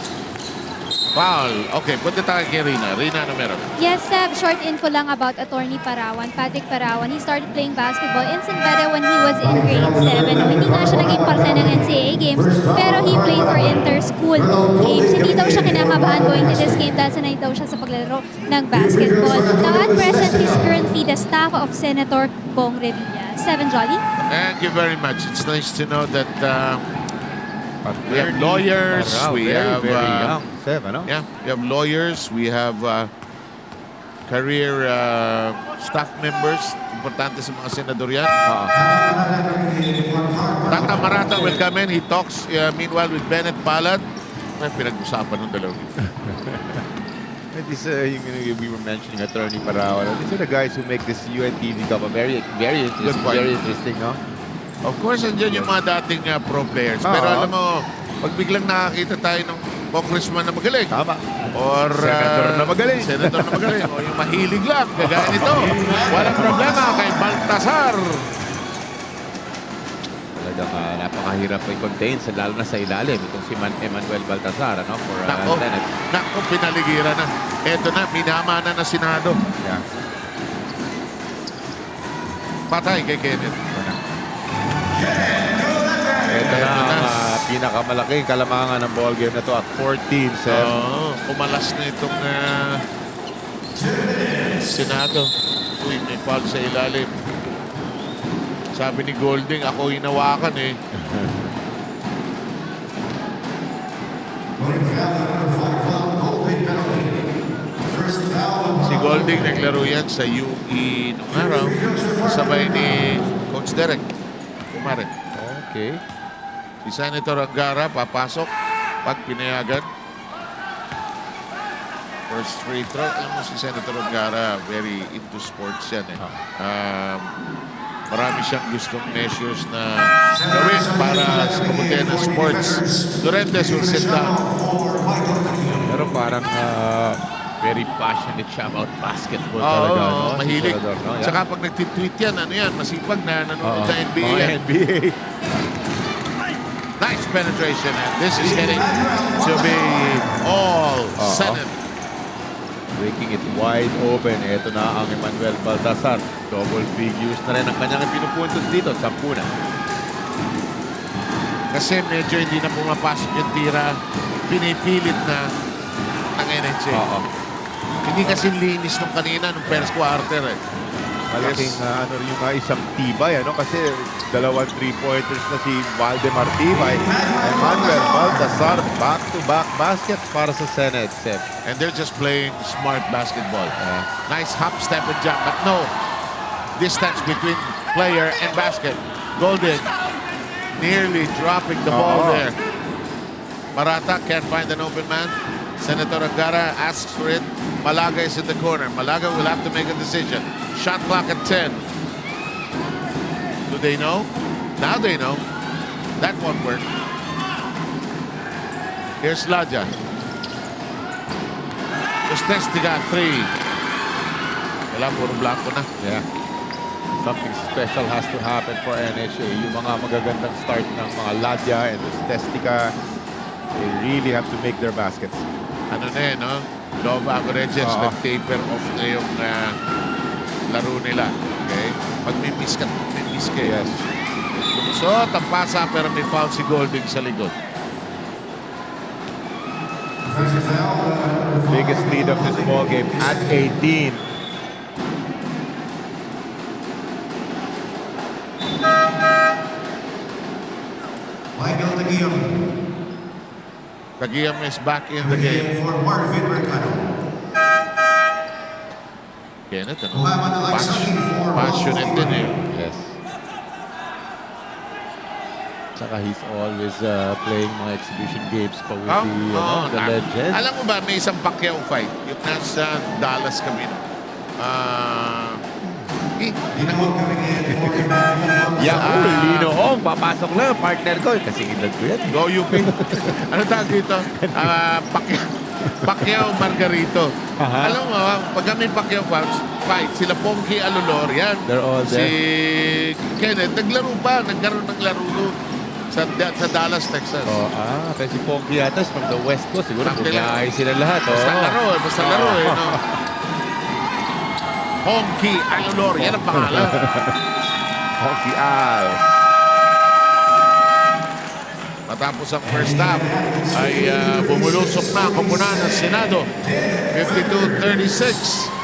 Foul. Okay, punta tayo kay Rina. Rina, ano meron? Yes, Seb, short info lang about Attorney Parawan, Patrick Parawan. He started playing basketball in San Beda when he was in grade 7. No, hindi nga siya naging parte ng NCAA games, pero he played for inter-school games. Hindi daw siya kinakabahan going to this game dahil sanay daw siya sa paglalaro ng basketball. Now, at present, he's currently the staff of Senator Bong Revilla. 7 Jolly? Thank you very much. It's nice to know that we have lawyers, we have very young. No? yeah, we have lawyers, we have career staff members, importante sa mga senador yan. Tata Marata will come in, he talks meanwhile with Bennett Palad. May pinag-usapan ng dalawa. We were mentioning Attorney Parawan. These are the guys who make this UNTV Cup a very interesting, no? Of course, andyan yung mga dating pro players. Pero alam mo, pag biglang nakakita tayo ng congressman na magaling. Tama. Or senator na magaling. Senator na magaling. O yung mahilig lang. Kagaya nito. Walang problema kay Baltasar. Talagang napakahirap i-contain, lalo na sa ilalim. Itong si Emmanuel Baltasar, ano? For Senate. Nako, pinaligiran na. Eto na, minamana na Senado. Yeah. Patay kay Kenneth. Ito na ang pinakamalaking kalamangan ng ball game na to at 14-7. Pumalas na itong Senado. Uy, may foul sa ilalim. Sabi ni Golding, ako hinawakan eh. Si Golding naglaro yan sa UE nung araw. Sabay ni Coach Derek. Kumarin. Okay. Si Senator Angara papasok pag pinayagan. First free throw. Alam mo si Senator Angara, very into sports yan eh. Marami siyang gustong measures na gawin para sa kabutihan ng sports. Duremdes will sit down. Pero parang very passionate siya about basketball talaga. No? Mahilig. No? Yeah. Saka pag nagtitweet yan, ano yan, masipag na nanonood sa NBA yan. NBA. Nice penetration, and this is heading to be all Senate. Breaking it wide open. Ito na ang Emmanuel Baltasar. Double figures na rin ang kanyang pinupuntos dito. 10 na. Kasi medyo hindi na pumapasok yung tira. Pinipilit na ng NHA. Hindi kasi linis nung kanina, nung first quarter eh. malaking yung isang tibay, kasi dalawang 3-pointers na si Valdemar Tibay. And Manuel Baltasar, back-to-back basket para sa Senate, Sep. And they're just playing smart basketball. Nice hop, step, and jump, but no distance between player and basket. Golden nearly dropping the ball there. Marata can't find an open man. Senator Angara asks for it. Malaga is in the corner. Malaga will have to make a decision. Shot clock at 10. Do they know? Now they know. That won't work. Here's Ladja. Lustéstiga 3. Wala, puro blanco na. Yeah. Something special has to happen for NHA. Yung mga magagandang start ng mga Ladja and Lustéstiga, they really have to make their baskets. Ano na no? Low averages, nag-taper off na yung laro nila. Okay? Pag may miss ka, yes. Lumusot ang pasa pero may foul si Golding sa likod. Biggest lead of this ball game at 18. Michael Taguillem. Taguillem is back in the game. For Marvin Mercado. Kenneth, ano? Muhammad Al-Aksani for Passionate din eh. Yes. Saka he's always playing mga exhibition games pa with the legend. Alam mo ba, may isang Pacquiao fight. Yung nasa Dallas kami. Lino Hong, papasok lang. Partner ko. Kasi edad ko yan. Go UP. Ano tawag dito? Pacquiao Margarito. Alam mo, pag kami Pacquiao fight, sila Ponky Alolor, yan. They're all there. Si Kenneth, naglaro pa. Nagkaroon ng laro doon. Sa Dallas, Texas. Kasi si Ponky yata from the West Coast. Siguro bumiyahe sila lahat. Basta laro eh. No? Honky Alolor, yan ang pangalan. Honky Al. Matapos ang first half, ay bumulusok na ang koponan ng Senado. 52-36.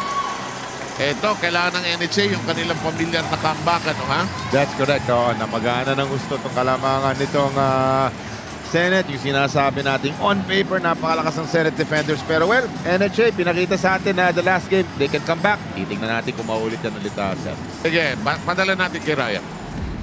Ito, kailangan ng NHA yung kanilang pamilyang nakambakan, no, ha? That's correct. Namagana ng gusto itong kalamangan nitong Senate. Yung sinasabi natin on paper, napakalakas ng Senate defenders. Pero well, NHA, pinakita sa atin na the last game, they can come back. Titingnan natin kung maulit yan ulit. Sige, padala natin kay Ryan.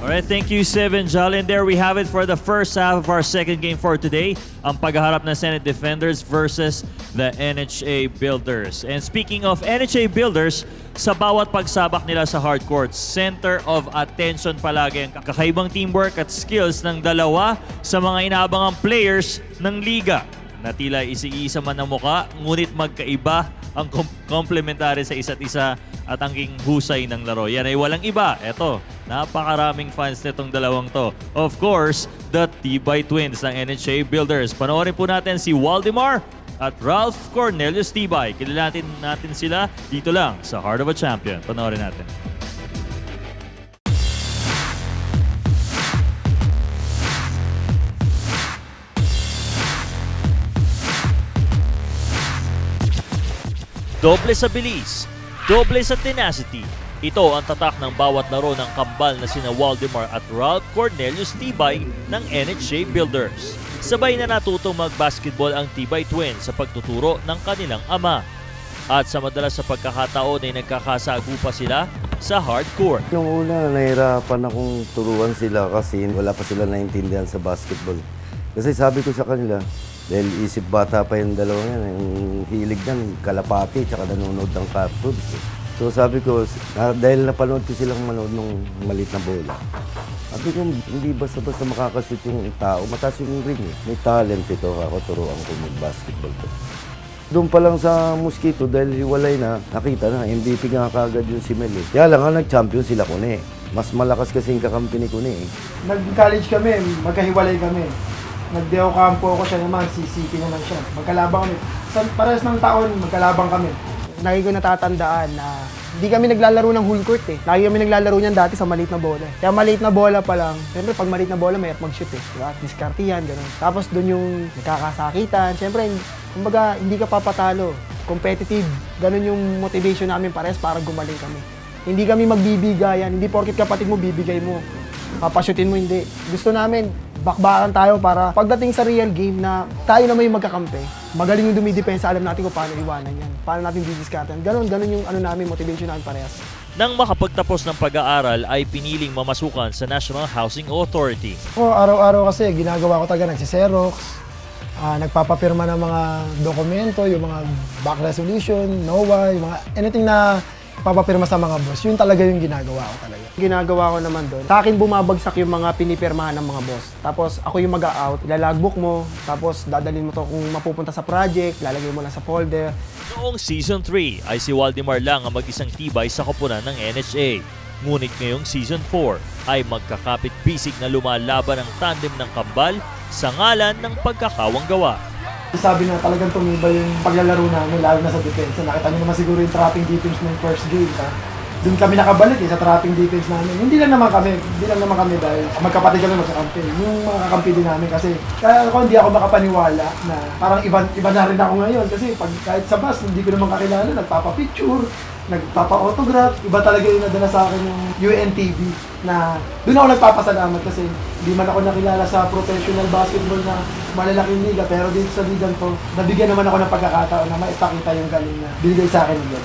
Alright, thank you, Seven Jal. And there we have it for the first half of our second game for today. Ang paghaharap ng Senate Defenders versus the NHA Builders. And speaking of NHA Builders, sa bawat pagsabak nila sa hardcourt, center of attention palagi ang kakaibang teamwork at skills ng dalawa sa mga inaabangang players ng liga. Na tila isi-isa man ang muka, ngunit magkaiba ang complementary sa isa't isa at angking husay ng laro. Yan ay walang iba. Eto, napakaraming fans nitong dalawang to. Of course, the Tibay Twins ng NHA Builders. Panoorin po natin si Waldemar at Ralph Cornelius Tibay. Kilalanin natin sila dito lang sa Heart of a Champion. Panoorin natin. Doble sa bilis, doble sa tenacity. Ito ang tatak ng bawat laro ng kambal na sina Waldemar at Ralph Cornelius Tibay ng NHA Builders. Sabay na natutong mag-basketball ang Tibay Twins sa pagtuturo ng kanilang ama. At sa madalas sa pagkakataon ay nagkakasagu pa sila sa hardcourt. Nung una, nahirapan akong turuan sila kasi wala pa sila naintindihan sa basketball. Kasi sabi ko sa kanila, dahil isip bata pa yung dalawa yan, yung hilig yan, kalapati, tsaka nanonood ng cartoons. So sabi ko, dahil napanood ko silang manood ng maliit na bola, sabi ko, hindi basta-basta makakashoot yung tao, mataas yung ring. May talent ito, ako turuan ko mag-basketball ko. Doon pa lang sa Mosquito, dahil hiwalay na, nakita na, MVP nga kagad yung si Mel. Kaya lang nga nag-champion sila Kune. Mas malakas kasing kakampi ni Kune. Nag-college kami, magkahiwalay kami. Nag-deo campo ako, siya naman, CCP naman siya. Magkalabang kami. Parehas ng taon, magkalabang kami. Lagi ko natatandaan na hindi kami naglalaro ng whole court eh. Lagi kami naglalaro niyan dati sa maliit na bola. Kaya maliit na bola pa lang, siyempre pag maliit na bola, mahirap mag-shoot eh. Diba? Diskarte yan, gano'n. Tapos doon yung nagkakasakitan. Siyempre, kumbaga, hindi ka papatalo. Competitive. Gano'n yung motivation namin parehas para gumaling kami. Hindi kami magbibigayan. Hindi porket kapatid mo, bibigay mo. Papasyutin mo, hindi. Gusto namin, bakbakan tayo para pagdating sa real game na tayo naman yung magkakampi. Magaling yung dumidepensa, alam natin kung paano iwanan yan. Paano natin didiskatan. Ganon yung namin, motivation namin parehas. Nang makapagtapos ng pag-aaral ay piniling mamasukan sa National Housing Authority. Araw-araw kasi ginagawa ko talaga nagsiserox, nagpapapirma ng mga dokumento, yung mga back resolution, NOAA, yung mga anything na papapirma sa mga boss. Yun talaga yung ginagawa ko talaga. Ginagawa ko naman doon. Sa akin bumabagsak yung mga pinipirmahan ng mga boss. Tapos ako yung mag-out, ilalagbook mo, tapos dadalhin mo to kung mapupunta sa project, lalagay mo lang sa folder. Noong Season 3 ay si Waldemar lang ang mag-isang tibay sa koponan ng NHA. Ngunit ngayong Season 4 ay magkakapit-bisig na lumalaban ang tandem ng kambal sa ngalan ng pagkakawang gawa. Sabi na talagang tumibay yung paglalaro namin, lalo na sa depensa. Nakita niyo naman siguro yung trapping defense ng first game. Doon kami nakabalik sa trapping defense namin. Hindi lang naman kami dahil magkapatid kami magkakampi. Yung mga kakampi din namin kasi kaya ako hindi ako makapaniwala na parang iba na rin ako ngayon kasi kahit sa bus hindi ko naman kakilala, nagpapa-picture, nagpapa-autograph. Iba talaga yung nadala sa akin yung UNTV na doon ako nagpapasalamat kasi hindi man ako nakilala sa professional basketball na malalaking liga pero dito sa ligang to, nabigyan naman ako ng pagkakataon na maipakita yung galing na binigay sa akin nila.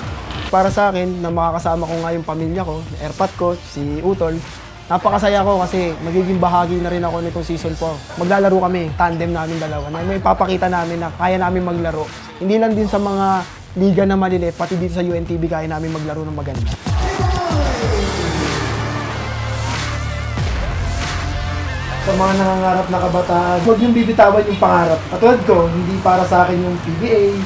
Para sa akin, na makakasama ko nga yung pamilya ko, airpat ko, si Utol, napakasaya ko kasi magiging bahagi na rin ako nitong season 4. Maglalaro kami, tandem namin dalawa, na may papakita namin na kaya namin maglaro. Hindi lang din sa mga liga na maliliit, pati dito sa UNTV kaya namin maglaro ng maganda. Sa mga nangangarap na kabataan, huwag yung bibitawan yung pangarap. Katulad ko, hindi para sa akin yung PBA,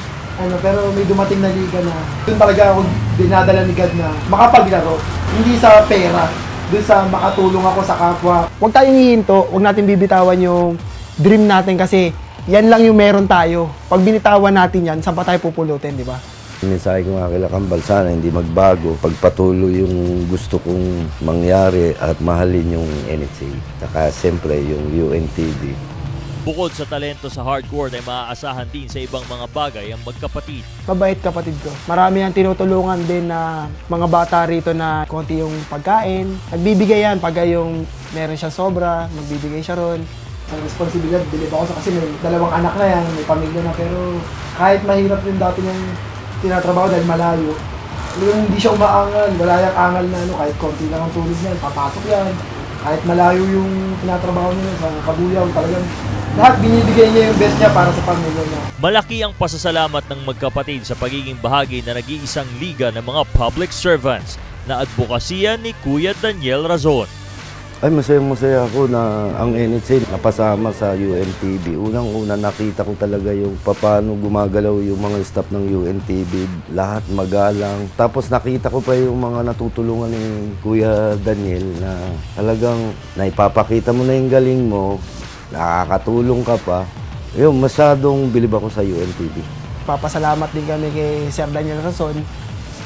pero may dumating na liga na doon talaga ako dinadala ni God na makapaglaro. Hindi sa pera, doon sa makatulong ako sa kapwa. Huwag tayong hihinto, huwag natin bibitawan yung dream natin kasi yan lang yung meron tayo. Pag binitawan natin yan, saan pa tayo pupulutin, di ba? Mensahe ko nga kila Kambal, sana hindi magbago. Pagpatuloy yung gusto kong mangyari at mahalin yung NHA. Saka siyempre yung UNTV. Bukod sa talento sa hardcore ay maaasahan din sa ibang mga bagay ang magkapatid. Mabait kapatid ko. Marami ang tinutulungan din na mga bata rito na konti yung pagkain. Nagbibigay yan pag yung meron siya sobra, magbibigay siya ron. Ang responsibilidad, bilib ako sa kasi may dalawang anak na yan, may pamilya na pero kahit mahirap yung dati niyang tinatrabaho dahil malayo, yung hindi siya umaangal, wala yung angal na kahit konti lang ang tulog niya, papasok yan. Kahit malayo yung tinatrabaho niya sa Kabuyaw, talagang lahat binibigay niya yung best niya para sa pamilya niya. Malaki ang pasasalamat ng magkapatid sa pagiging bahagi na nag-iisang liga ng mga public servants na advokasya ni Kuya Daniel Razon. Ay, masaya ako na ang NHA napasama sa UNTV. Unang-una nakita ko talaga yung paano gumagalaw yung mga staff ng UNTV. Lahat magalang. Tapos nakita ko pa yung mga natutulungan ni Kuya Daniel na talagang naipapakita mo na yung galing mo, nakakatulong ka pa. Yun, masyadong bilib ako sa UNTV. Papasalamat din kami kay Sir Daniel Razon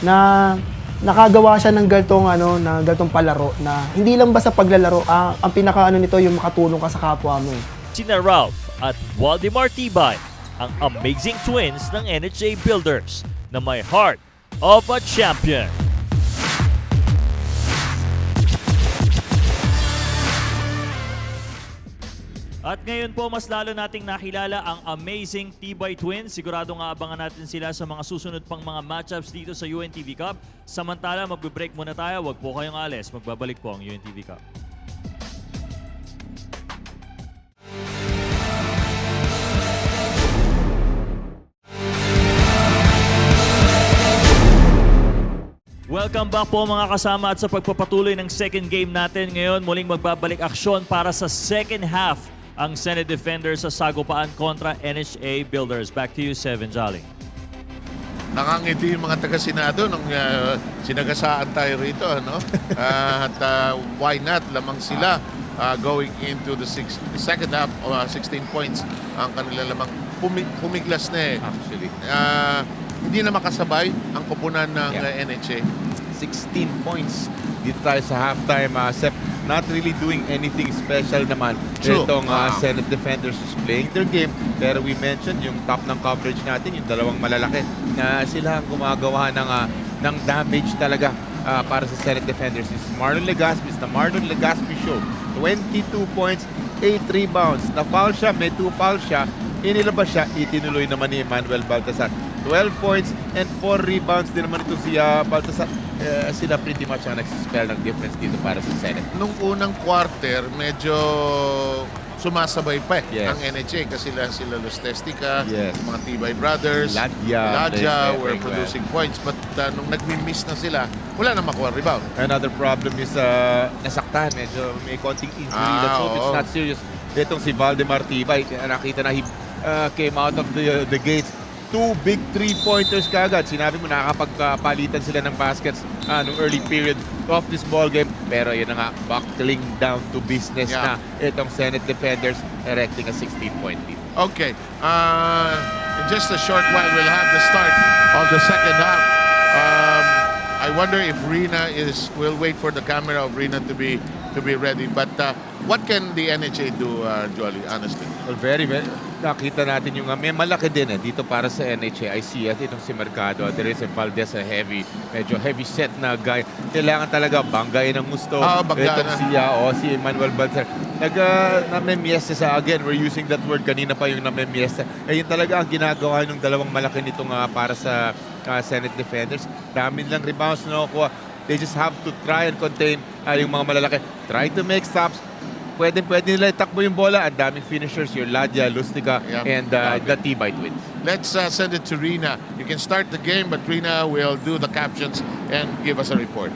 na nakagawa siya ng galtong palaro na hindi lang basta paglalaro, ang pinakaano nito yung makatulong ka sa kapwa mo. Sina Ralph at Waldemar Tibay, ang amazing twins ng NHA Builders na may heart of a champion. At ngayon po, mas lalo nating nakilala ang amazing Tibay Twins. Sigurado nga abangan natin sila sa mga susunod pang mga matchups dito sa UNTV Cup. Samantala, magbe-break muna tayo. Huwag po kayong alis. Magbabalik po ang UNTV Cup. Welcome back po mga kasama at sa pagpapatuloy ng second game natin ngayon, muling magbabalik aksyon para sa second half ang Senate Defenders sa Sagupaan kontra NHA Builders. Back to you, Seven Jolly. Nakangiti yung mga taga-Senado nung sinagasaan tayo rito. Ano? At why not? Lamang sila going into the second half, 16 points ang kanila lamang. Pumiglas na eh. Actually. Hindi na makasabay ang koponan ng NHA. 16 points dito tayo sa halftime. Sep, not really doing anything special naman. Itong Senate Defenders is playing their game. Pero we mentioned yung top ng coverage natin, yung dalawang malalaki na sila ang gumagawa ng damage talaga para sa Senate Defenders is Marlon Legaspi. It's the Marlon Legaspi Show. 22 points, 8 rebounds. Na-foul siya, may 2 fouls siya. Inilabas siya, itinuloy naman ni Emmanuel Baltasar. 12 points and 4 rebounds din naman ito si Baltasar. Sila pretty much ang nagsispell ng difference dito para sa Senate. Nung unang quarter, medyo sumasabay pa ang NHA kasi sila Los Testica, mga Tibay Brothers, Ladja were producing points. But nung nagmi-miss na sila, wala na makuha rebound. Another problem is nasaktan. Medyo may konting injury. Let's hope it's not serious. Itong si Valdemar Tibay, nakita na he came out of the gates. 2 big 3-pointers kagad. Sinabi mo, nakakapagpalitan sila ng baskets nung early period of this ball game. Pero yun na nga, buckling down to business na itong Senate Defenders, erecting a 16-point lead. Okay. In just a short while, we'll have the start of the second half. I wonder if Rina we'll wait for the camera of Rina to be ready. But what can the NHA do, Jolly, honestly? Well, very. Nakita natin yung may malaki din dito para sa NHA. I see itong si Mercado. There is a Valdez, a medyo heavy set na guy. Kailangan talaga banggayin ng gusto. Itong si Emmanuel Baltasar. Namemiesta sa, again, we're using that word kanina pa yung namemiesta. Yun talaga ang ginagawa ng dalawang malaki nitong para sa Senate Defenders. Dami lang rebounds na nakukuha. They just have to try and contain yung mga malalaki. Try to make stops. Pwede nila itakbo yung bola. Ang daming finishers, yung Ladja, Lustica, and the Tibay Twins. Let's send it to Rina. You can start the game, but Rina will do the captions and give us a report.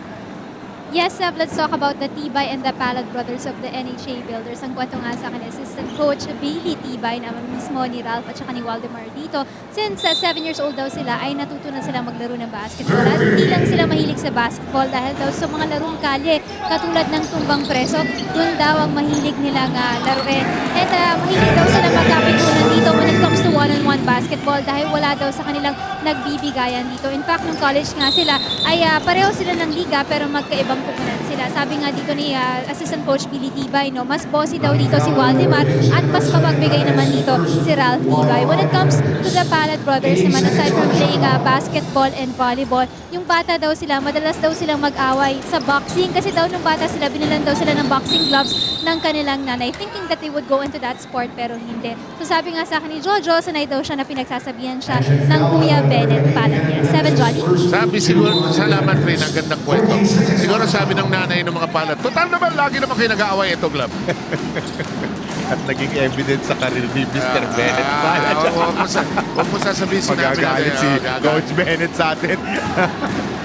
Yes, Seb, let's talk about the Tibay and the Palad brothers of the NHA Builders. Ang kwento nga sa akin, assistant coach Bailey Tibay, naman mismo ni Ralph at saka ni Waldemar dito. Since 7 years old daw sila, ay natutunan sila maglaro ng basketball. At hindi lang sila mahilig sa basketball dahil daw sa mga larong kalye, katulad ng tumbang preso, dun daw ang mahilig nilang laruin. At mahilig daw sila magkapitunan dito when it comes to one-on-one basketball dahil wala daw sa kanilang nagbibigayan dito. In fact, nung college nga sila, ay pareho sila ng liga pero magkaibang pupunan sila. Sabi nga dito ni assistant coach Billy Tibay, no, mas bossy daw dito si Waldemar at mas mapagbigay naman dito si Ralph Tibay. When it comes to the Palad brothers naman, aside from playing basketball and volleyball, yung bata daw sila, madalas daw silang mag-away sa boxing kasi daw nung bata sila, binilan daw sila ng boxing gloves ng kanilang nanay, thinking that they would go into that sport pero hindi. So sabi nga sa akin ni Jojo, sanay daw siya na pinagsasabihan siya ng Kuya Bennett Palad niya. 7 Jolly. Sabi siguro, salamat rin, ang gandang kwento. Siguro sabi ng nanay ng mga Palad, total naman, lagi naman kayo nag-aaway ito, Glove. At naging evidence sa karir ni Mr. Bennett Palad. Huwag mo sasabihin sinabi natin. Magagalit si Coach Bennett sa atin.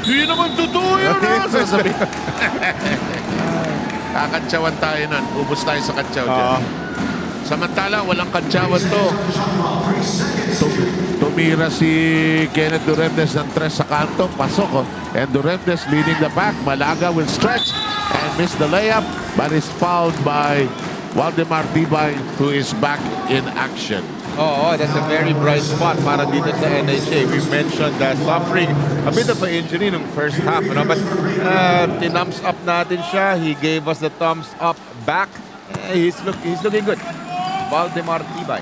Hindi naman totoo yun. Sasabihin. Kakantsawan tayo nun. Ubus tayo sa kantsaw dyan. Samantala, walang kantsawan to. Tumira si Kenneth Duremdes ng 3 sa kanto. Pasok. And Duremdes leading the back. Malaga will stretch and miss the layup. But is fouled by Waldemar Tibay, who is back in action. That's a very bright spot para dito sa NHA. We mentioned suffering a bit of an injury nung first half. But tinums up natin siya. He gave us the thumbs up back. He's looking good. Waldemar Tibay.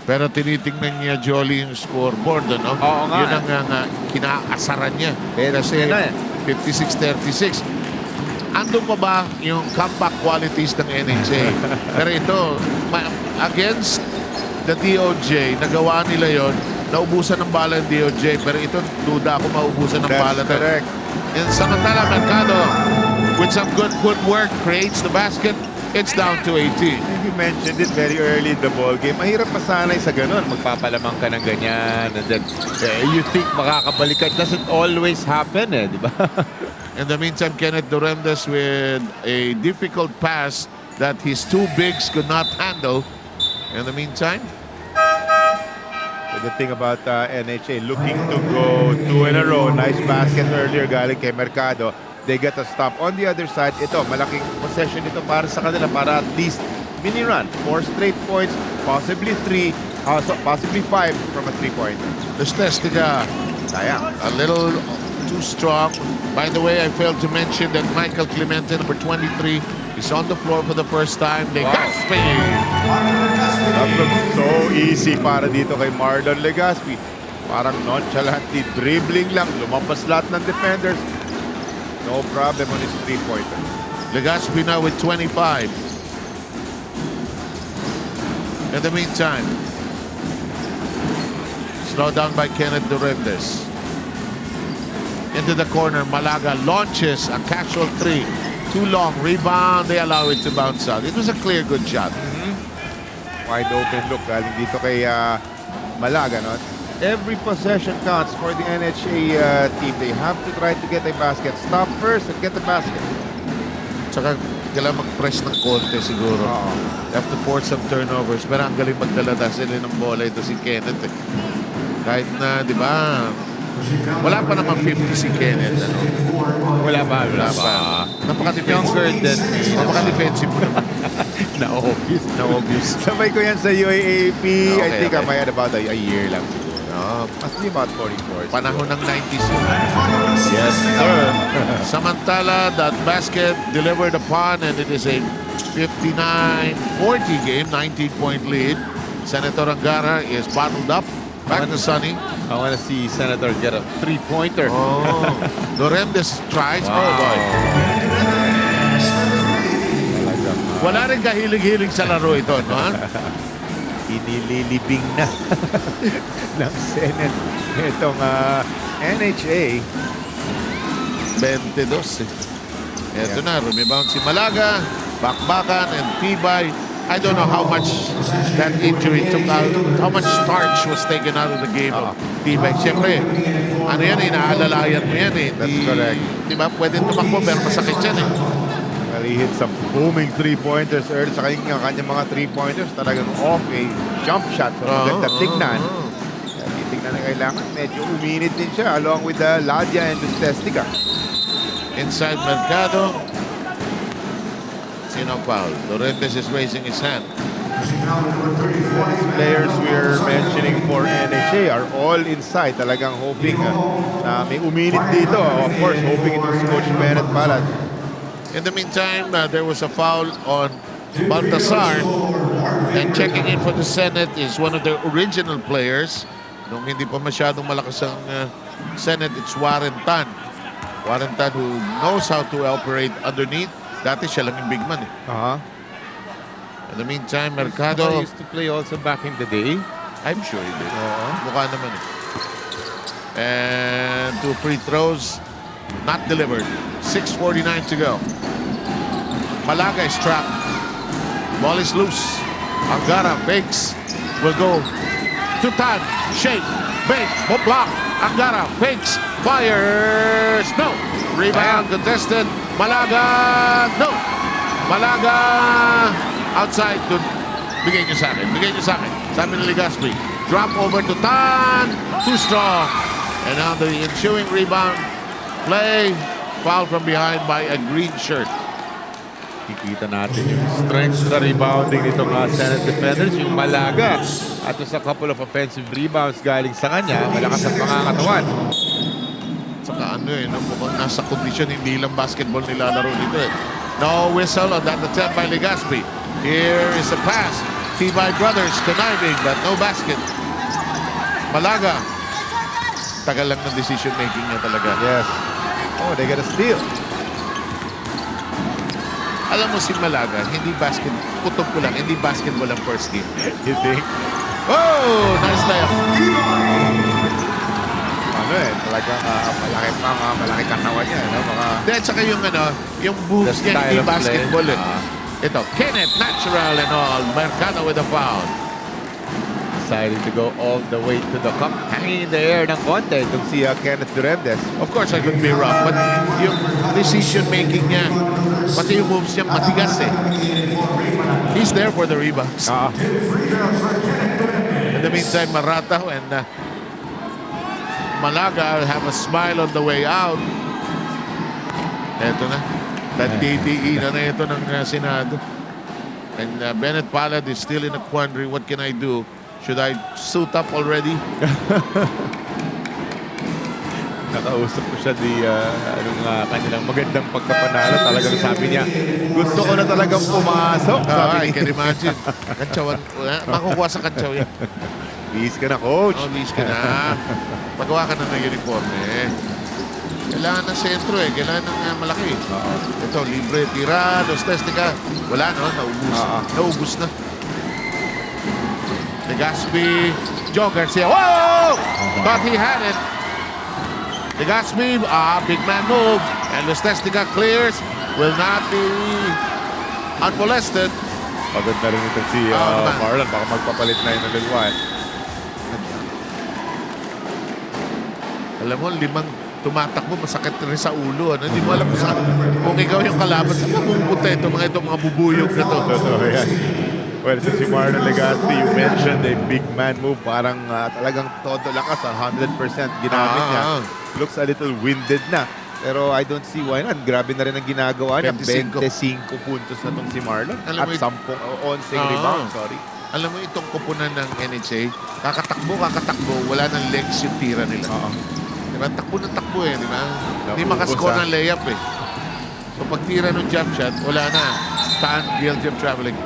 Pero tinitingnan niya, Jolly, yung scoreboard, no? Oo nga. Yun ang kinaasaran niya. Kasi 56-36. Andun pa ba yung comeback qualities ng NHA? Pero ito, against the DOJ, nagawa nila yon, naubusan ng bala ng DOJ, pero ito, duda ako maubusan ng bala. Correct. And samantala, Mercado, with some good footwork, creates the basket. It's down to 18. You mentioned it very early in the ball game. Mahirap masanay sa ganun. Magpapalamang ka ng ganyan. And then, you think makakabalik ka. It doesn't always happen, di ba? In the meantime, Kenneth Duremdes with a difficult pass that his two bigs could not handle. In the meantime, the thing about NHA, looking to go 2 in a row. Nice basket earlier galing kay Mercado. They get a stop. On the other side, ito, malaking possession ito para sa kanila para at least mini run. 4 straight points, possibly 3, possibly 5 from a 3-point. Lustestica, a little too strong. By the way, I failed to mention that Michael Clemente, number 23, is on the floor for the first time. Legaspi! That looks so easy para dito kay Marlon Legaspi. Parang nonchalantly dribbling lang, lumampas lahat ng defenders. No problem on his three-pointer. Legazpi now with 25. In the meantime, slowed down by Kenneth Durendes. Into the corner, Malaga launches a casual three. Too long, rebound, they allow it to bounce out. It was a clear, good shot. Wide open look galing dito kay Malaga. No? Every possession counts for the NHA team. They have to try to get a basket. Stop first and get the basket. Tsaka kailangan mag-press ng konti siguro. They have to force some turnovers. Pero ang galing magdala sila ng bola ito si Kenneth. Kahit na, di ba, wala pa naman 50 si Kenneth. Ano? Wala pa. Napaka-defensive. Napaka-defensive mo naman. Na-obvious. Sabay ko yan sa UAAP. I think I might about a year lang. Must be about 44. Panahon ng 90s. Yes, sir. Samantala, that basket delivered upon, and it is a 59-40 game, 19-point lead. Senator Angara is bottled up. Back to Sonny. I want to see Senator get a three-pointer. Durendes tries. Oh, boy. Wala rin kahilig-hilig sa laro ito, no? Inililibing na ng Senate itong NHA. 22. Ito na, rebound si Malaga, bakbakan, and Tibay. I don't know how much that injury took out, how much starch was taken out of the game of Tibay. Siyempre, ano yan, inaalalayan mo yan eh. That's correct. Diba, pwede tumakbo, pero masakit yan eh. Well, he hit some booming three-pointers early. Sa kanyang mga three-pointers, talagang off a jump shot. So, maganda tignan. Titignan na kailangan. Medyo uminit din siya along with Ladia and Lusestica. Inside Mercado. Sino foul? Durendes is raising his hand. Players we're mentioning for NHA are all inside. Talagang hoping na may uminit dito. Of course, hoping it was Coach Bennett Palad. In the meantime, there was a foul on Baltasar. And checking in for the Senate is one of their original players. Nung hindi pa masyadong malakas ang Senate, it's Warren Tan. Warren Tan, who knows how to operate underneath. Dati siya lang yung big man eh. In the meantime, Mercado He used to play also back in the day. I'm sure he did. Mukha naman eh. And 2 free throws not delivered. 6:49 to go. Malaga is trapped. Ball is loose. Angara fakes. Will go to Tan. Shake. Fake. Block. Angara fakes. Fires. No. Rebound contested. Malaga. No. Malaga. Outside to bigay niyo sa akin. Bigay niyo sa akin. Sabi ni Legazpi. Drop over to Tan. Too strong. And now the ensuing rebound play. Foul from behind by a green shirt. Kikita natin yung strength sa rebounding nitong Senate defenders, yung Malaga. At sa couple of offensive rebounds galing sa kanya, malakas ang pangangatawan. Saka ano eh, no, mukhang nasa kondisyon, hindi lang basketball nilalaro dito eh. No whistle on that attempt by Legazpi. Here is a pass. Tibay brothers conniving, but no basket. Malaga. Tagal lang ng decision making niya talaga. Yes. Oh, they got a steal. Alam mo si Malaga, hindi putok ko lang, hindi basketball ang first game. You think? Oh, nice layup. Ano eh, talagang malaki katawan niya. No? Then, saka yung moves niya, hindi basketball eh. Ito, Kenneth, natural and all. Mercado with a foul. Decided to go all the way to the cup. Hanging in the air ng konti itong si Kenneth Durendes. Of course, I could be wrong, but yung decision-making niya, pati yung moves niya, matigas eh. He's there for the rebounds. In the meantime, Marata and Malaga have a smile on the way out. Eto na. That DDE na ito ng Senado. And Bennett Palad is still in a quandary. What can I do? Should I suit up already? Nakausap ko siya kanilang magandang pagkapanalo. Talagang sabi niya, gusto ko na talagang pumasok. I can imagine. Kantsawan. Makukuha sa kantsaw yan. Bihis ka na, coach. Bihis ka na. Magawa ka na ng uniform eh. Kailangan ng sentro eh. Kailangan ng malaki. Ito, libre. Tira, Lustestica. Wala, no? Naubos. Naubos na. Legaspi. Joe Garcia. Whoa! Thought he had it. Legaspi. Big man move. And Lustestica clears. Will not be unmolested. Maganda rin ito si Marlon. Baka magpapalit na yun ng dalawa. Alam mo, 5 tumatakbo, masakit rin sa ulo. Ano? Hindi mo alam kung ikaw yung kalaban. Saan mapupunta itong mga bubuyog na to? Totoo yan. Well, si Marlon Legaspi, you mentioned a big man move. Parang talagang todo lakas, 100% ginamit niya. Looks a little winded na. Pero I don't see why not. Grabe na rin ang ginagawa niya. 25 puntos na itong si Marlon. At 11 rebound, sorry. Alam mo itong kupunan ng NHA, kakatakbo, wala ng legs yung tira nila. Diba? Takbo ng takbo eh, di ba? Hindi makascore ng layup eh. So pag tira ng jump shot, wala na. Stand, guilty of traveling.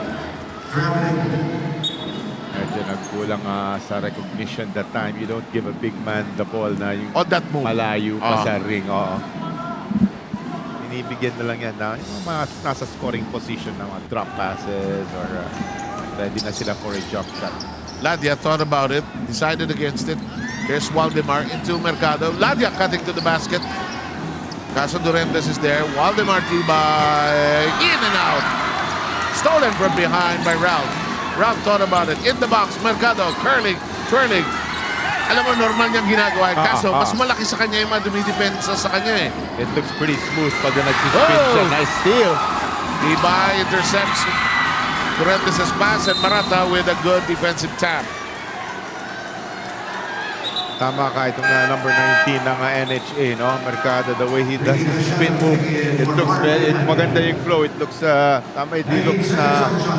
Medyo nagkulang sa recognition that time. You don't give a big man the ball na yung that move. Malayo pa sa ring. Inibigyan na lang yan na yung mga nasa scoring position na mga drop passes or ready na sila for a jump shot. Ladia thought about it, decided against it. Here's Waldemar into Mercado. Ladia cutting to the basket. Caso Durendes is there. Waldemar Tibay in and out. Stolen from behind by Ralph. Ralph thought about it. In the box, Mercado curling, twirling. Alam mo, normal niyang ginagawa. Kaso, mas malaki sa kanya yung mga dumidepensa sa kanya eh. It looks pretty smooth pag nag-spin siya. Nice steal. Tibay intercepts Durendes' pass and Marata with a good defensive tap. Tama ka, itong number 19 ng NHA, no? Mercado, the way he does the spin move, it looks maganda yung flow. It looks, tama, it looks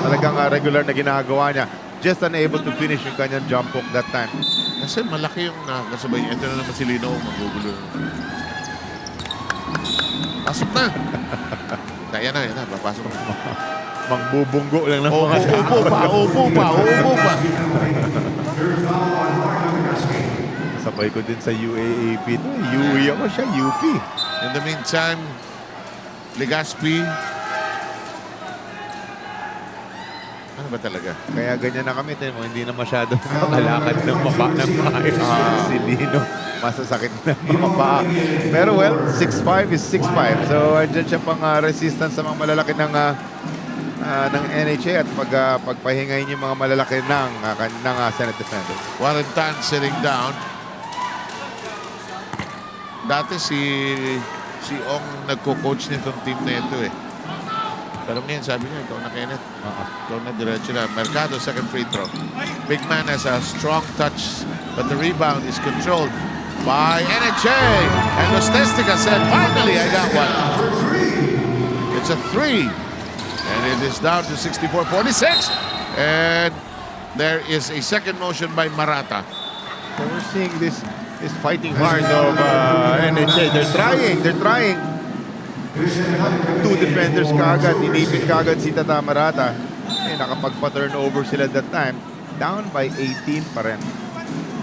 talagang regular na ginagawa niya. Just unable to finish yung kanyang jump hook that time. Kasi malaki yung nakasabay niya. Ito na naman si Lino, magugulo. Pasok na. Yan na, papasok na. Mangbubunggo lang ng mga Upo pa. Sabay ko din sa UAAP ito. UE ako siya, UP. In the meantime, Legaspi. Ano ba talaga? Kaya ganyan na kami. Hindi na masyado makalakad ng maayos. Si Lino, masasakit na mga paa. Pero well, 6'5 is 6'5. So, andyan siya pang resistance sa mga malalaki ng NHA at pagpahingayin yung mga malalaki ng Senate Defenders. Walentan sitting down. Dati si Ong nagko-coach nitong team na ito eh. Pero ngayon sabi niya, ikaw na Kenneth. Ikaw na diretso na. Mercado, second free throw. Big man has a strong touch, but the rebound is controlled by NHA. And Lustestica said, finally, I got one. It's a 3. And it is down to 64-46. And there is a second motion by Marata. So we're seeing this fighting hard of NHA. They're trying. 2 defenders kagad. Inipit kagad si Tata Marata. Nakapagpa-turnover sila that time. Down by 18 pa rin.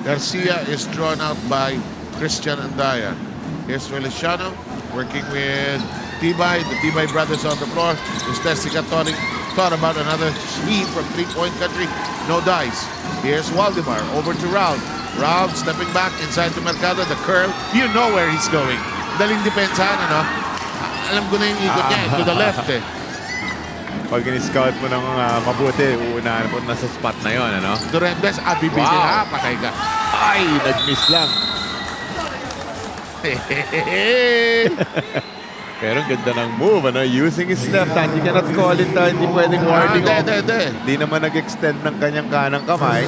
Garcia is drawn out by Christian Andaya. Here's Feliciano working with Tibay. The Tibay brothers on the floor. Lustestica thought about another speed from three-point country. No dice. Here's Waldemar over to Ralph. Ralph stepping back inside to Mercado. The curl. You know where he's going. Daling depensahan, ano? Alam ko na yung ikot niya. To the left, eh. Pag in-scout mo ng mabuti, uunahan po na sa spot na yon, ano? Durendes, bibili na. Patay ka. Ay, nag-miss lang. Pero ganda ng move, ano? Using his left hand. You cannot call it, hindi pwedeng warning off. Hindi naman nag-extend ng kanyang kanang kamay.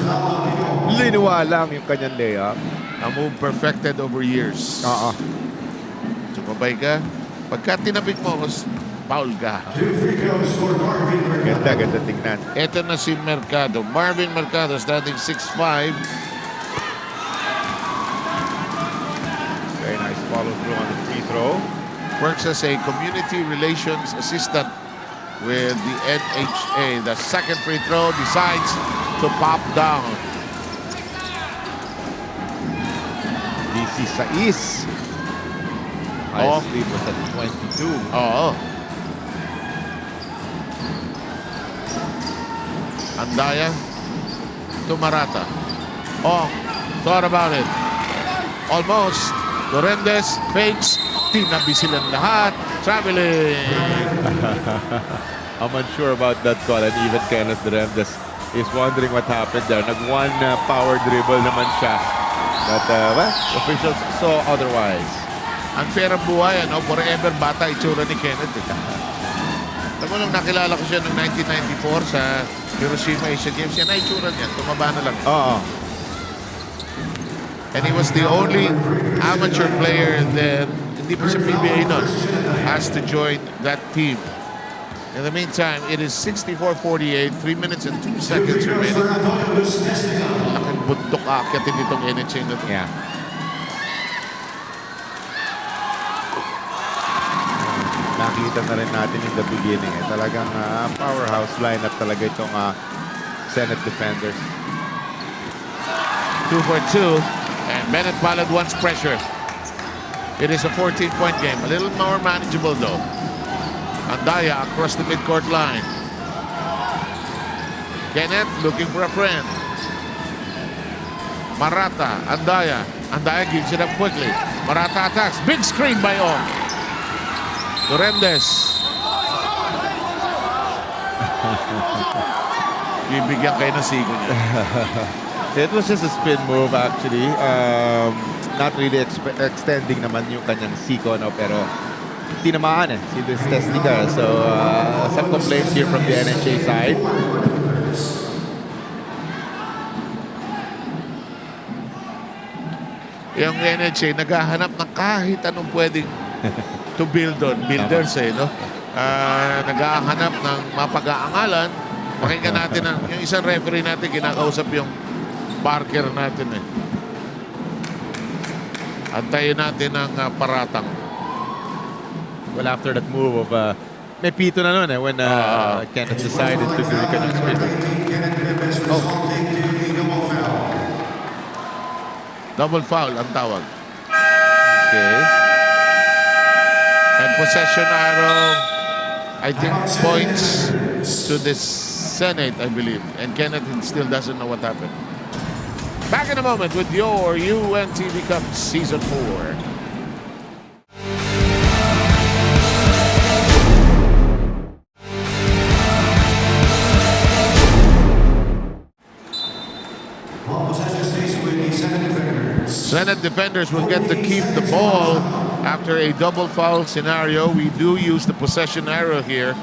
Linuwa lang yung kanyang layup. A move perfected over years. Sumabay ka. Pagka tinapik mo, foul ka. Ganda tingnan. Ito na si Mercado. Marvin Mercado standing 6'5". Very nice follow through on the free throw. Works as a community relations assistant with the NHA. The second free throw decides to pop down. DC Sais. Highest lead was at 22. Oo. Andaya to Marata. Oh, thought about it. Almost. Lorendes fakes. Tinabi silang lahat. Traveling. I'm unsure about that call, and even Kenneth Duremdes is wondering what happened there. Nag-one power dribble naman siya. But, well, officials saw otherwise. Unfair ang buhay, ano? Forever bata itsura ni Kenneth. Alam mo, nung nakilala ko siya noong 1994 sa Hiroshima Asian Games, yan na itsura niya. Tumaba na lang. Oo. And he was the only amateur player that hindi pa siya PBA nun, has to join that team. In the meantime, it is 64-48, 3 minutes and 2 seconds remaining. Laking bundok aakyatin itong NHA na ito. Yeah. Nakita na rin natin in the beginning. Talagang powerhouse lineup talaga itong Senate Defenders. 2 for 2, and Bennett Palad wants pressure. It is a 14-point game. A little more manageable though. Andaya across the midcourt line. Kenneth looking for a friend. Marata, Andaya. Andaya gives it up quickly. Marata attacks. Big screen by Ong. Lorendes. Bibigyan kayo ng sigo niya. It was just a spin move actually. Not really extending naman yung kanyang siko, no? Pero tinamaan si Lustestica. So some complaints here from the NHA side. Yung NHA naghahanap ng kahit anong pwedeng to build on. Builders no? Naghahanap ng mapag-aangalan. Pakinggan natin yung isang referee natin, kinakausap yung Barker natin Antayin natin ang paratang. Well, after that move of may pito na nun when Kenneth decided to do the kanyang spin. Double foul ang tawag. Okay. And possession arrow, I think points to the Senate, I believe. And Kenneth still doesn't know what happened. Back in a moment with your UNTV Cup Season 4. Senate defenders will get to keep the ball after a double foul scenario. We do use the possession arrow here,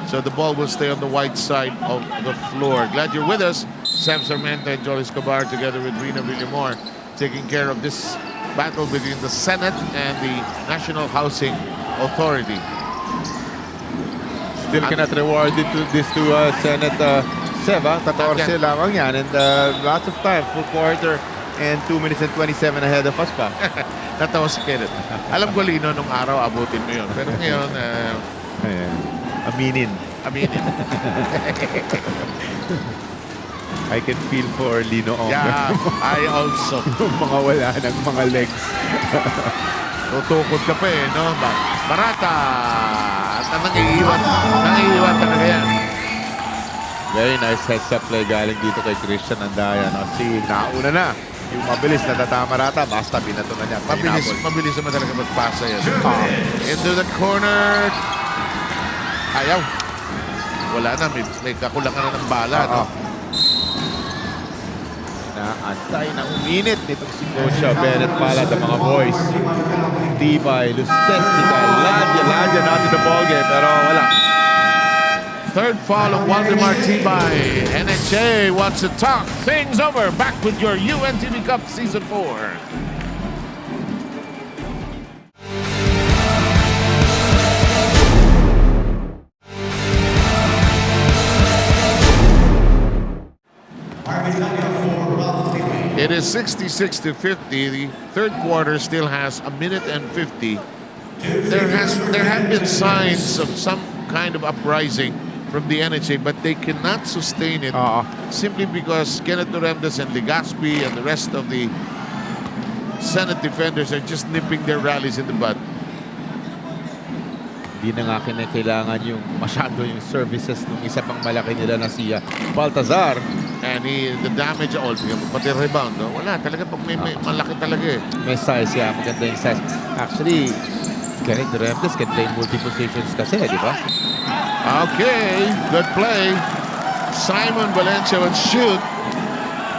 so the ball will stay on the white side of the floor. Glad you're with us. Sam Sarmenta and Joel Escobar together with Rina Villamor taking care of this battle between the Senate and the National Housing Authority. Still cannot reward it to this to Senate Seva. 14 lamang yan. And lots of time. Full quarter and 2 minutes and 27 ahead of us pa. Natawa si Kenneth. Alam ko, Lino, nung araw abutin mo yun. Pero ngayon, aminin. I can feel for Lino Ong. Yeah, I also. Mga wala ng mga legs. Tutukod ka pa no? Marata! At nangiiwan talaga yan. Very nice heads-up play galing dito kay Christian Andaya. No? Seeing nauna na. Yung mabilis na tatama Marata, basta binato na niya. Mabilis naman talaga magpasa yan. Into the corner. Ayaw. Wala na, may kakulangan na ng bala. No? Naantay na uminit nitong si Coach Bennett Palad, ang mga boys. Tibay, Lustestica, Ladia not in the ballgame, pero wala. Third foul of Waldemar Tibay. NHA wants to talk things over. Back with your UNTV Cup Season 4. It is 66-50. The third quarter still has a minute and 50. There have been signs of some kind of uprising from the NHA, but they cannot sustain it simply because Kenneth Duremdes and Legaspi and the rest of the Senate defenders are just nipping their rallies in the bud. Hindi na nga kinakailangan yung masyado yung services ng isa pang malaki nila na si Baltazar. And the damage, pati rebound, no? Wala, talaga pag may malaki talaga eh. May size, maganda yung size. Actually, Kenneth Remdes can play multi-positions kasi, di ba? Okay, good play. Simon Valencia will shoot.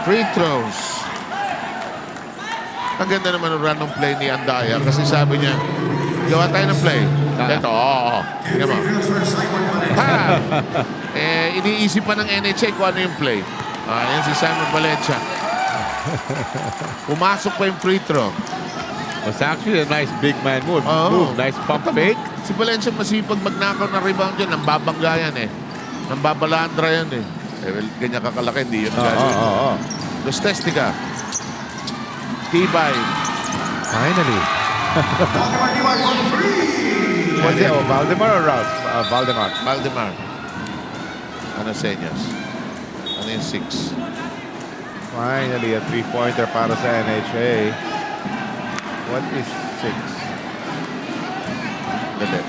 Free throws. Ang ganda naman ng random play ni Andaya kasi sabi niya, gawa tayo ng play. Ito, tingnan mo. Iniisip pa ng NHA kung ano yung play. Yan si Simon Valencia. Pumasok pa yung free throw. It's actually a nice big man move. Nice pump fake. Si Valencia masipag magnakaw ng rebound dyan. Nambabangga yan eh. Nambabalandra yan eh. Well, ganyan kakalaki, hindi yun. Los Testica. Tibay. Finally. What's it? Valdemar or Ralph? Valdemar. Valdemar. Ano senyas? Ano yung 6? Finally, a three-pointer para sa NHA. What is 6? Ganda.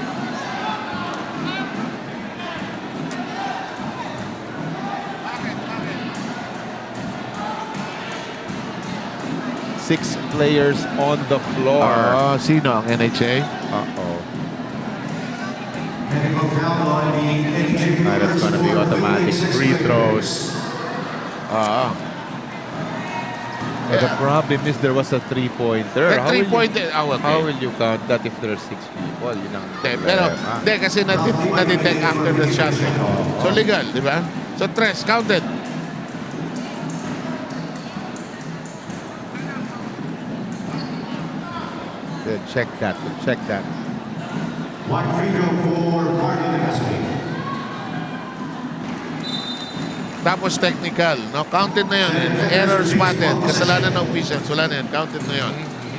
Six players on the floor. Sino ang NHA? That's gonna be automatic free throws. But the problem is there was a three-pointer. That three-pointer, okay. How will you count that if there are 6 people? Yun ang Pero, hindi, kasi nadetect after the shot. So, legal, di ba? So, 3, counted. Check that. Check that. One free throw for Martin Legaspi. Tapos technical, no? Counted na yun. Error spotted. Kasalanan ng officials. Wala na yun. Counted na yun.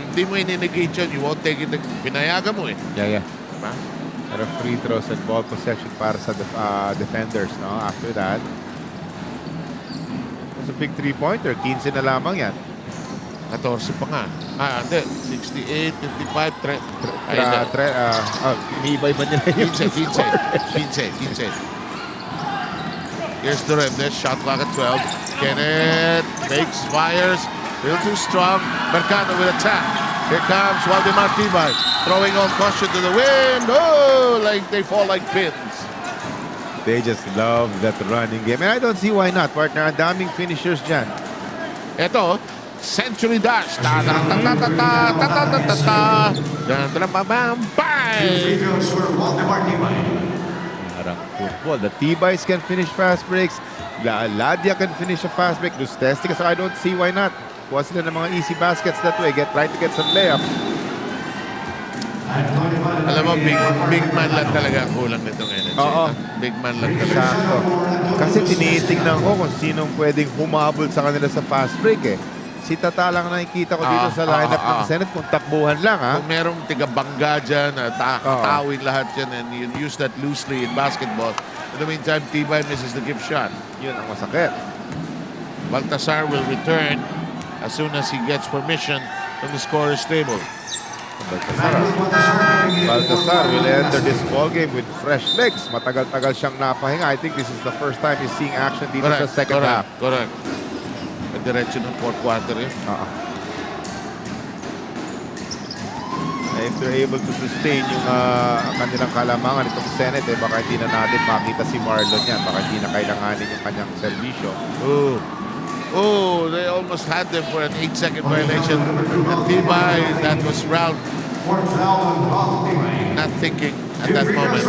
Hindi mo i-negate yun. You won't take it. Pinayagan mo eh. Yeah. Diba? Pero free throws and ball possession para sa defenders, no? After that, it's a big three-pointer. 15 na lamang yan. 14 pa nga. Hindi. 68, 55, Inibay ba nila yung 15. Here's the Remdes. Shot clock at 12. Kenneth makes, fires. Real too strong. Mercado with a tap. Here comes Waldemar Tibay. Throwing all caution to the wind. Like they fall like pins. They just love that running game. And I don't see why not, partner. Ang daming finishers dyan. Ito, century dash. Bam! Free throws for Waldemar Tibay. Parang football. The T-Bites can finish fast breaks. The Ladia can finish a fast break. Los Testica, so I don't see why not. Kuha sila ng mga easy baskets that way. Try to get some layup. Alam mo, big man lang talaga ang kulang nitong energy. Big man lang talaga. Sakto. Kasi tinitingnan ko kung sinong pwedeng humabol sa kanila sa fast break eh. Si Tata lang nakikita ko dito sa lineup ng Senate kung takbuhan lang ha. Kung merong tiga-bangga dyan, tawin lahat dyan and you use that loosely in basketball. In the meantime, Tibay misses the gift shot. Yun ang masakit. Baltasar will return as soon as he gets permission from the scorer's table. Baltasar will enter this ballgame with fresh legs. Matagal-tagal siyang napahinga. I think this is the first time he's seeing action dito sa second half. Correct. Diretso ng fourth quarter eh. If they're able to sustain yung kanilang kalamangan itong Senate, baka hindi na natin makita si Marlon yan. Baka hindi na kailanganin yung kanyang servisyo. They almost had them for an 8-second violation. And Tibay, that was round. Not thinking at that moment.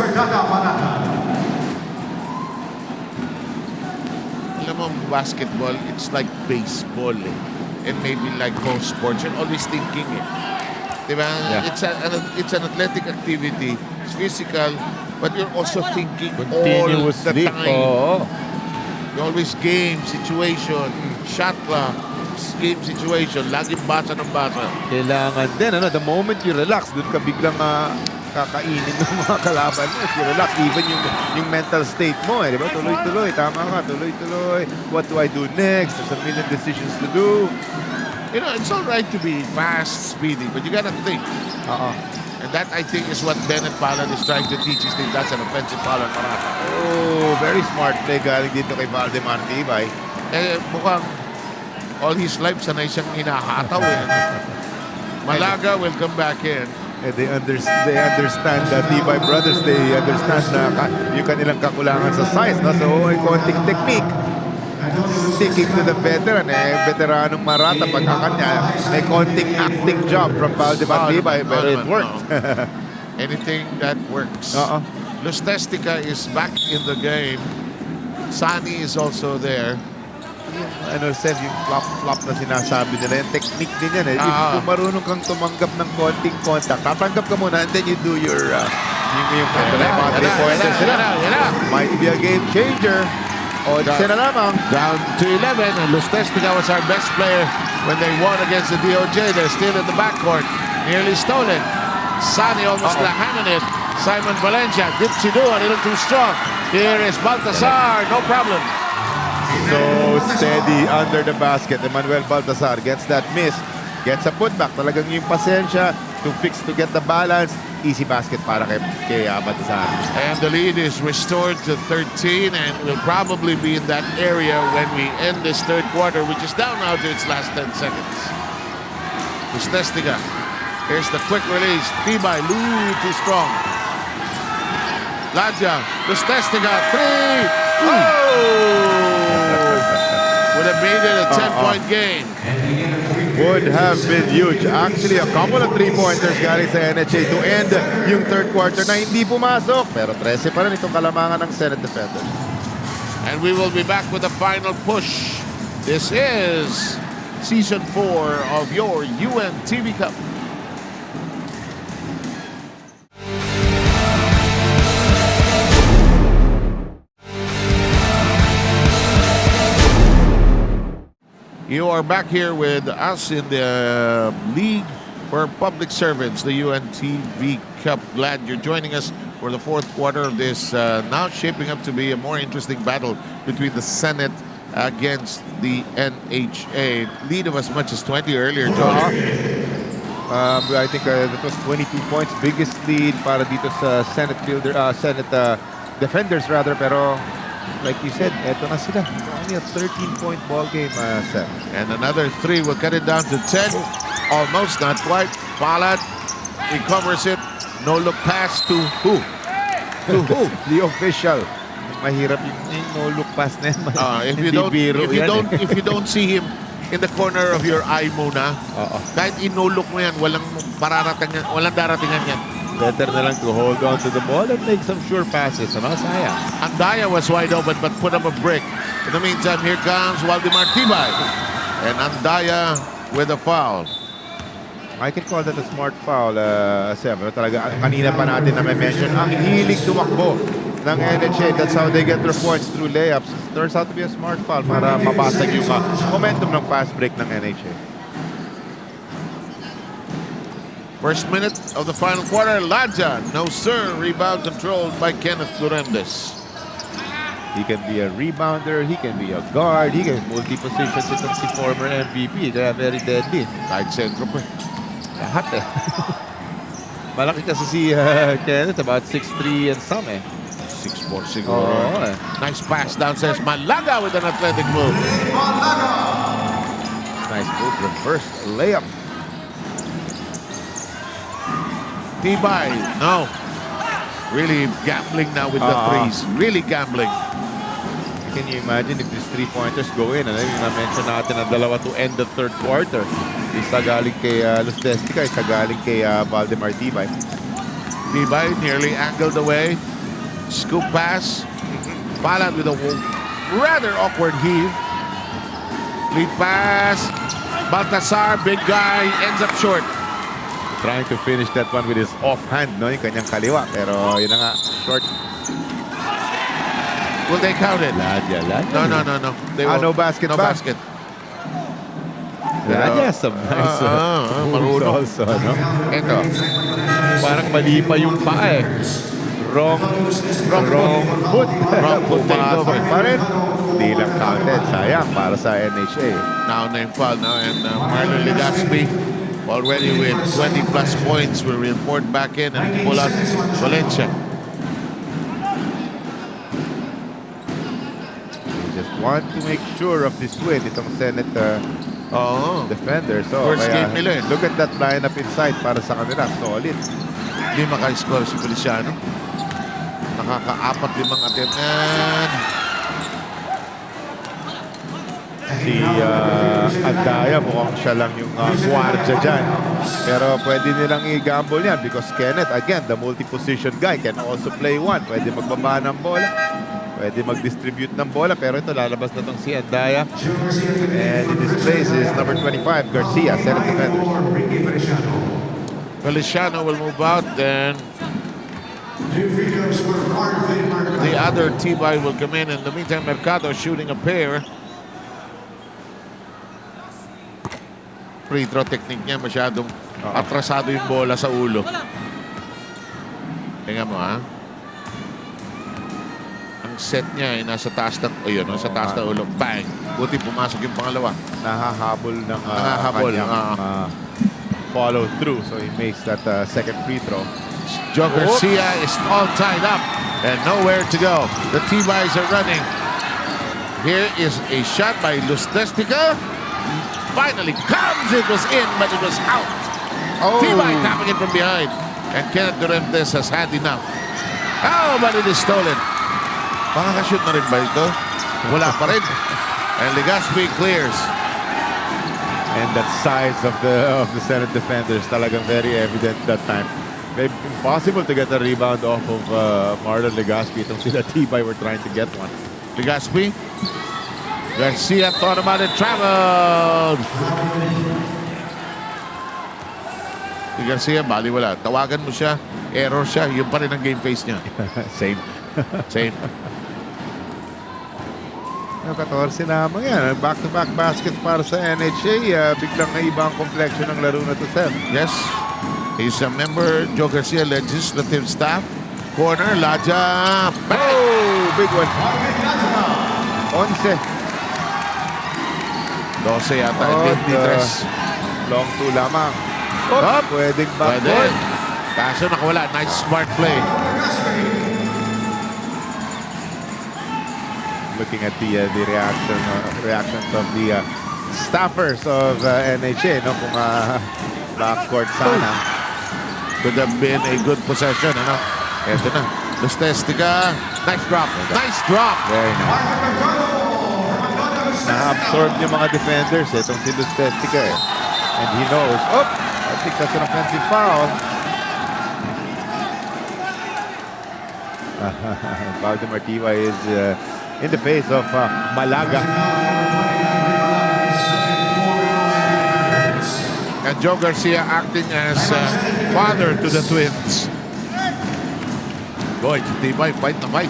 Alam mo, basketball, it's like baseball eh. And maybe like most sports, you're always thinking eh. Diba? Yeah. It's an athletic activity. It's physical, but you're also thinking all the time. You always game, situation, shot clock, game situation. Laging basa ng basa. Kailangan din, the moment you relax, doon ka biglang kakainin ng mga kalaban mo. If you relax, even yung mental state mo, di ba? Tuloy-tuloy, tama ka, tuloy-tuloy. What do I do next? There's a million decisions to do. You know, it's all right to be fast, speedy, but you gotta think. And that, I think, is what Bennett Palan is trying to teach his team. That's an offensive foul on Parata. Oh, very smart play galing dito kay Valdemar Tibay. Eh, mukhang all his life sanay siyang hinahataw eh. Malaga will come back in. They understand the Tibay brothers. They understand na yung kanilang kakulangan sa size. No? So, may konting technique. Sticking to the veteran. Veteranong Marata pagkakanya. May konting acting job from Valdemar Tibay. But it worked. Anything that works. Lustestica is back in the game. Sani is also there. Ano, Seth, yung flop-flop na sinasabi nila, yung technique din yan eh. If kung marunong kang tumanggap ng konting contact, tatanggap ka muna and then you do your yung mga 3-pointers sila. Might be a game changer. O, sila lamang. Down to 11, and Lustestica was our best player when they won against the DOJ. They're still in the backcourt. Nearly stolen. Sani almost hanging it. Simon Valencia, Dipsy Do, a little too strong. Here is Baltasar, no problem. So steady under the basket. Emmanuel Baltasar gets that miss. Gets a putback. Talagang yung pasensya to fix, to get the balance. Easy basket para kay Baltasar. And the lead is restored to 13 and will probably be in that area when we end this third quarter, which is down now to its last 10 seconds. Lustestica. Here's the quick release. Tibay, too strong. Ladja, Lustestica, 3. Would have made it a 10-point game. Would have been huge. Actually, a couple of 3-pointers galing sa NHA to end yung third quarter na hindi pumasok. Pero 13 pa rin itong kalamangan ng Senate Defenders. And we will be back with the final push. This is Season 4 of your UNTV Cup. You are back here with us in the League for Public Servants, the UNTV Cup. Glad you're joining us for the fourth quarter of this now shaping up to be a more interesting battle between the Senate against the NHA. Lead of as much as 20 earlier, John. I think that was 22 points. Biggest lead para dito sa Senate Defenders rather, pero like you said, eto na sila. Only a 13-point ball game, Seth. And another 3 will cut it down to 10. Almost, not quite. Palat recovers it. No look pass to who? To who? The official. Mahirap yung no look pass na yan. If you don't see him in the corner of your eye muna, kahit no-look mo yan, walang daratingan yan. Better na lang to hold on to the ball and make some sure passes. Ano? Sayang. Andaya was wide open but put up a break. In the meantime, here comes Waldemar Tibay. And Andaya with a foul. I can call that a smart foul, Seb. Talaga, kanina pa natin na may mention, ang hilig tumakbo ng NHA. That's how they get their points through layups. Turns out to be a smart foul para mabasag yung momentum ng fast break ng NHA. First minute of the final quarter, Ladja, no sir, rebound controlled by Kenneth Duremdes. He can be a rebounder, he can be a guard, he can multi-positions itong si former MVP, kaya very deadly. Kahit sentro pa. Lahat eh. Malaki kasi si Kenneth, about 6'3 and some eh. 6'4 siguro. Nice pass downstairs. Malaga with an athletic move. Nice move, reverse layup. Tibay, no. Really gambling now with the threes. Really gambling. Can you imagine if these 3-pointers go in? Ano yung na-mention natin na dalawa to end the third quarter. Isa galing kay Lustestica, isa galing kay Valdemar Tibay. Tibay nearly angled away. Scoop pass. Palat with a rather awkward heave. Lead pass. Baltasar, big guy, ends up short. Trying to finish that one with his offhand, no? Yung kanyang kaliwa. Pero yun na nga, short. Will they count it? Ladja. No. No basket. No basket. Ladja, some nice moves also, no? Ito. Parang mali pa yung paa eh. Wrong foot. Wrong foot takeover. Pa rin. Di lang counted. Sayang para sa NHA. Now name foul now and Marlon Legazpi already with 20 plus points will report back in and pull out Valencia. Just want to make sure of this win itong Senate defender. So, First game nila eh. look at that lineup inside para sa kanila. Solid. Hindi maka-score si Feliciano. Nakaka-4-5 attempt. And Si Andaya, mukhang siya lang yung guardia dyan. Pero pwede nilang i-gamble yan because Kenneth, again, the multi-position guy, can also play one. Pwede magbaba ng bola. Pwede mag-distribute ng bola. Pero ito, lalabas na itong si Andaya. And in this place is number 25, Garcia, Senate defender. Feliciano will move out. Then the other T-Boy will come in. In the meantime, Mercado shooting a pair. Free throw technique niya masyadong atrasado yung bola sa ulo. Tingnan mo ha. Ang set niya ay nasa taas ng nasa taas ng ulo. Bang! Buti pumasok yung pangalawa. Nahahabol ng follow through. So he makes that second free throw. Joe Garcia is all tied up and nowhere to go. The T-Boys are running. Here is a shot by Lustestica. Finally comes, it was in, but it was out. T-Boy tapping it from behind. And Kenneth Duremdes has had enough. Oh, but it is stolen. Makakashoot na rin ba ito? Wala pa rin. And Legaspi clears. And that size of the Senate defenders talagang very evident that time. Maybe impossible to get a rebound off of Marlon Legaspi. Itong sila T-Boy were trying to get one. Legaspi. Garcia thought about it, traveled. Si Garcia, baliwala. Tawagan mo siya, error siya, yun pa rin ang game face niya. Same. Same. 14 lamang yan. Back-to-back baskets para sa NHA. Biglang naiba ang complexion ng laro na to, Seth. Yes. He's a member, Joe Garcia, legislative staff. Corner, Laja. Bang! Oh, big one. 11. 12 yata, hindi 3. Long two lamang. Pwedeng backboard. Kaso nakawala. Nice smart play. Looking at the reactions of the staffers of NHA, no? Kung backcourt sana. Could have been a good possession, ano? Eto na. Lustestica. Nice drop. Nice drop. Very nice. Na-absorb yung mga defenders itong si Lustestica eh. And he knows, I think that's an offensive foul. Valdemar Tiva is in the face of Malaga. And Joe Garcia acting as father to the twins. Boy, T-Boy fight na fight.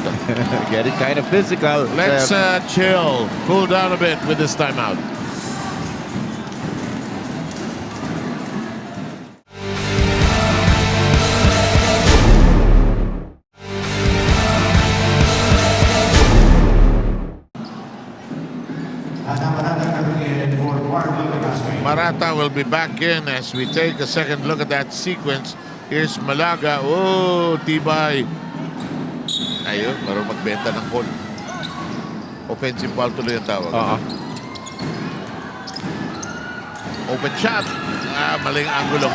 Getting kind of physical. Let's chill, cool down a bit with this timeout. Marata will be back in as we take a second look at that sequence. Here's Malaga. Oh, T-Boy. Ayun, marunong magbenta ng call. Offensive foul tuloy ang tawag. Open shot. Maling angulo.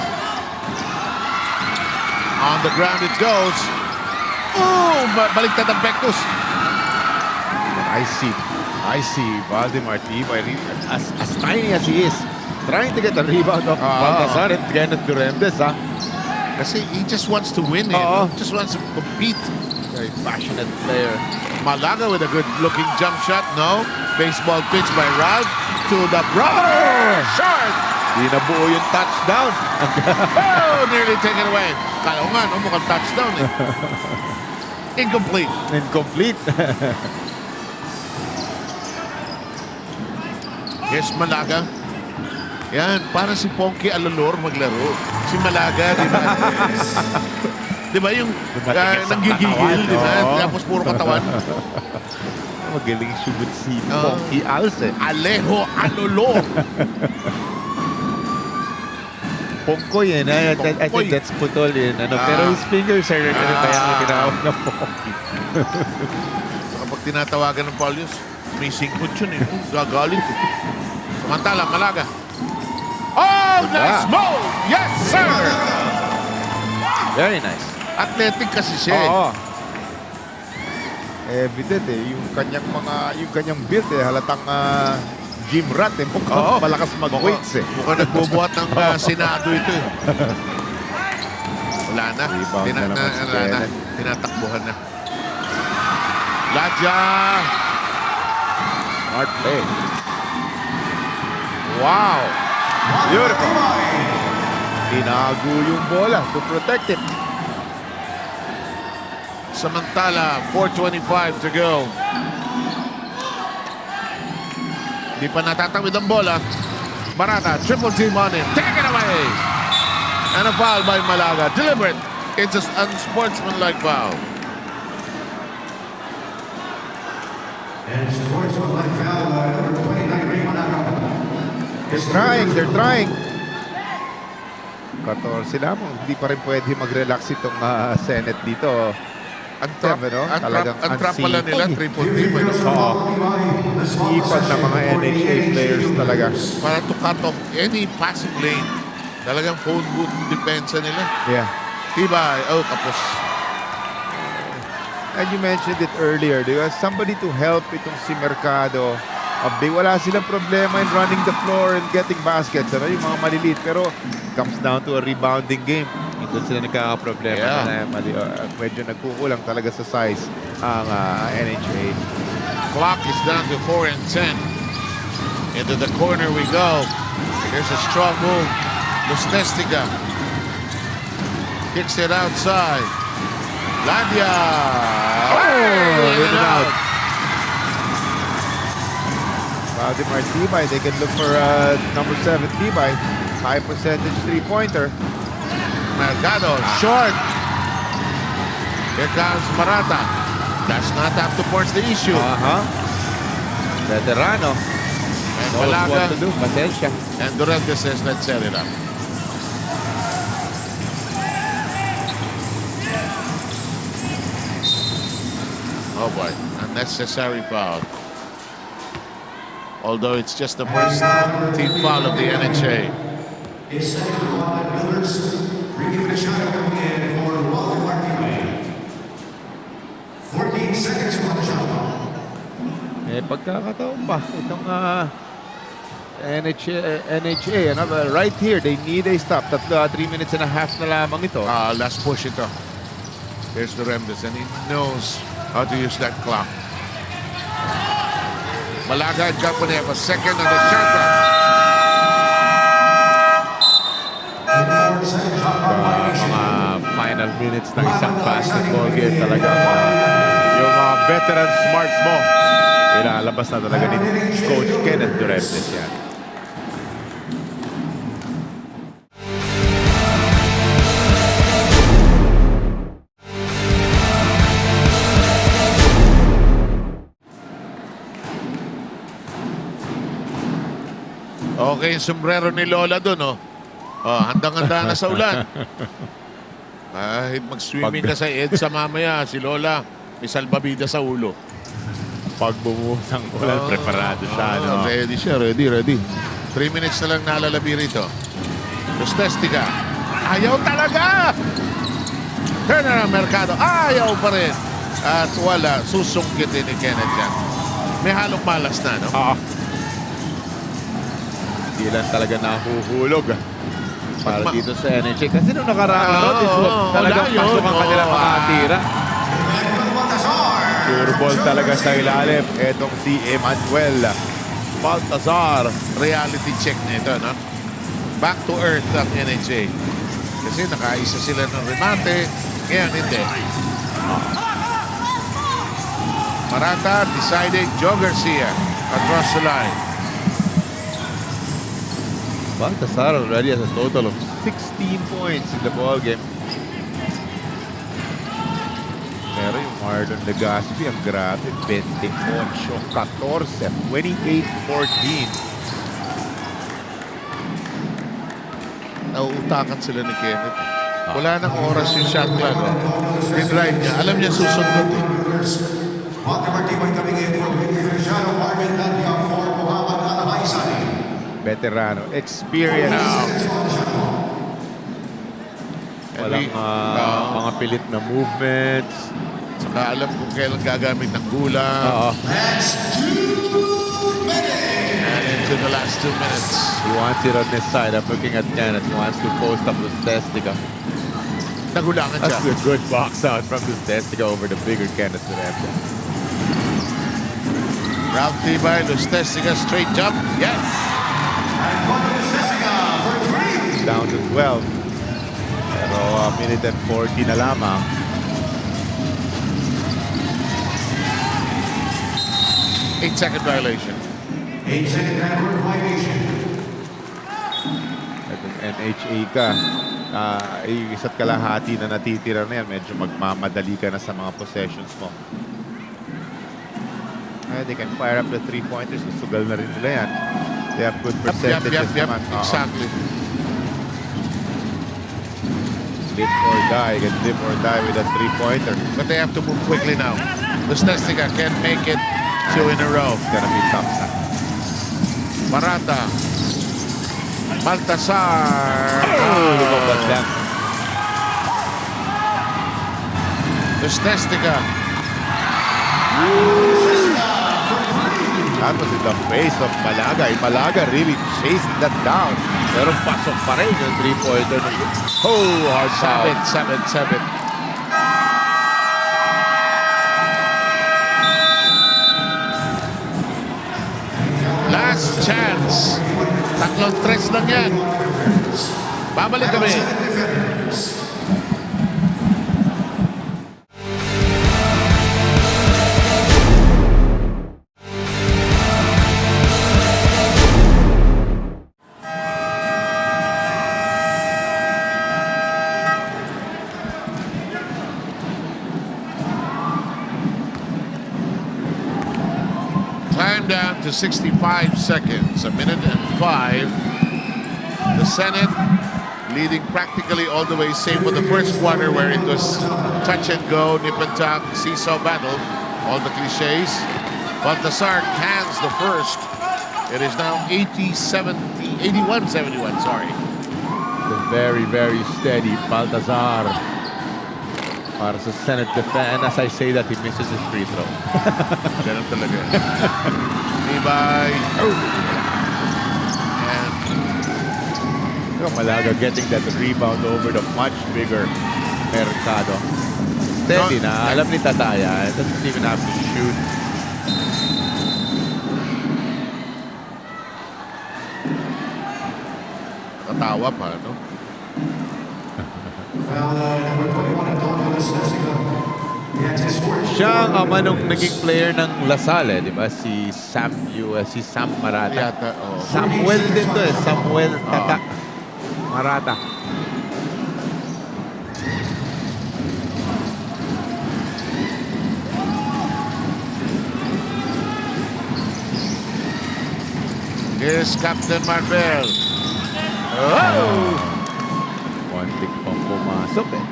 On the ground it goes. Oh, baliktad ang Pectus. I see Valdemar Tiva, as tiny as he is, trying to get a rebound off Baltasar and Kenneth Duremdes. Kasi he just wants to win it. Just wants to compete. Very passionate player. Malaga with a good-looking jump shot. No. Baseball pitch by Ralph to the brother. Short. Di nabuo yung touchdown. Oh, nearly taken away. Kaya nga, no, mukhang touchdown eh. Incomplete. Here's Malaga. Yan, para si Ponky Alalor maglaro. Si Malaga, di ba? Di ba yung nanggigigil, di ba? Tapos puro katawan. Magaling shoot si Ponky Alce. Alejo Alalor. Pongkoy eh. I think that's putol yun. Pero his fingers are kaya tinawag na po. So, kapag tinatawagan ng Paulius, may singkot yun eh. Gagalit eh. Samantala, Malaga. Oh, nice move! Yes, sir! Very nice. Athletic kasi siya eh. Oo. Evident eh. Yung kanyang build eh. Halatang gym rat eh. Mukhang malakas mag-weights eh. Mukhang nagbubuhat ng Senado ito eh. Wala na. Rebound na naman si Kenneth. Tinatakbuhan na. Ladja! Smart play. Wow! Beautiful. Tinago yung bola to protect it. Samantala, 4:25 to go. Di pa natatawid ang bola. Marata, triple team on him. Take it away! And a foul by Malaga. Deliberate. It's an unsportsmanlike foul. And sportsmanlike foul by number 29, Raymond Agaw. They're trying. 14 lamang. Hindi pa rin pwede mag-relax itong Senate dito. Ang trap pala nila, triple team. Oo. Ipag ng mga NHA players talaga. Para to cut off any passing lane. Talagang phone booth depensa nila. Yeah. Tibay. Oh, tapos. And you mentioned it earlier, di ba? Somebody to help itong si Mercado. Wala silang problema in running the floor and getting baskets. Yung mga maliliit. Pero comes down to a rebounding game. Ito sila nagkakaproblema. Yeah. Medyo nagkukulang talaga sa size ang NHA. Clock is down to 4 and 10. Into the corner we go. Here's a strong move. Lustestica kicks it outside. Landia. In and out. Valdemar Tibay, they can look for number 7 Tibay. High percentage three-pointer. Mercado, short. Here comes Marata. Does not have to force the issue. Veterano. And Knows Malaga. what to do. Pasensya. And Durante says, let's set it up. Oh boy, unnecessary foul. Although it's just the first team foul of the NHA. His second foul at Builders. Bringing the shot coming in for Walter Martinez. 14 seconds for the shot. Pagkakataon ba itong NHA, right here, they need a stop. 3 minutes and a half na lamang ito. Last push ito. Here's the Remdes, and he knows how to use that clock. Malaga and company have a second and a shot clock. Mga final minutes ng isang basketball game talaga. Yung mga veteran smarts mo, ilalabas na talaga ni Coach Kenneth Durentes yan. Okay, yung sombrero ni Lola doon, oh. Oh, handang-handa na sa ulan. Kahit mag-swimming ka sa EDSA mamaya, si Lola, may salbabida sa ulo. Pag bumuhos ang ulan, preparado siya. Ready siya, ready. 3 minutes na lang nalalabi rito. Lustestica. Ayaw talaga! Turn around, Mercado. Ayaw pa rin. At wala, susungkitin ni Kenneth yan. May halong malas na, no? Hindi lang talaga nahuhulog para dito sa NHA. Kasi nung nakaraan, talagang pasok ang kanilang mga tira. Pure ball talaga sa ilalim. Etong si Emmanuel Baltazar. Reality check nito, no? Back to earth ang NHA. Kasi nakaisa sila ng remate. Ngayon, hindi. Marata deciding Joe Garcia across the line. Baltazar already has a total of 16 points in the ball game. Pero yung Marlon Legaspi, ang grabe, 28-14, 28-14. nauutakan sila ni Kenneth. Wala nang oras yung shot clock. Drive niya. Alam niya susundot. Veterano, experience. Walang mga pilit na movements. Saka alam kung kailan gagamit ng gulang. Oo. And into the last 2 minutes. He wants it on this side. I'm looking at Kenneth. He wants to post up Lustestica. Nagulangan siya. That's a good box out from Lustestica over the bigger Kenneth Duremdes. Ralph Tibay, Lustestica, straight jump. Yes! Down to 12. Pero minute and 40 na lamang. Eight-second violation. 8-second backward violation. At kung NHA ka, yung isa't kalahati na natitira na yan, medyo magmamadali ka na sa mga possessions mo. They can fire up the 3-pointers. Sugal na rin nila yan. They have good percentages naman. Exactly. Live or die. Can live or die with a 3-pointer. But they have to move quickly now. Lustestica can't make it 2 in a row. It's gonna be tough na. Marata. Baltasar. Lumabas lang. Lustestica. That was in the face of Malaga. Malaga really chased that down. Pero pasok pa rin yung 3-pointer. Oh, hard foul. 7. Last chance. 3 lang yan. Babalik kami. Time down to 65 seconds, 1 minute and 5. The Senate leading practically all the way, save for the first quarter where it was touch and go, nip and tuck, seesaw battle, all the cliches. Baltasar cans the first. It is now 81-71, sorry. The very, very steady Baltasar. Para sa Senate defense. As I say that, he misses his free throw. Ganun talaga. Tibay. And Malaga getting that rebound over the much bigger Mercado. Steady na. Alam ni Tataya. It doesn't even have to shoot. Katawa pa, no? Siya ang ama nung naging player ng Lasal, di ba? Si Sam Marata. Yata, oh. Samuel din to eh. Samuel Tata Marata. Here's Captain Marvel. Oh! One pick pang pumasok eh.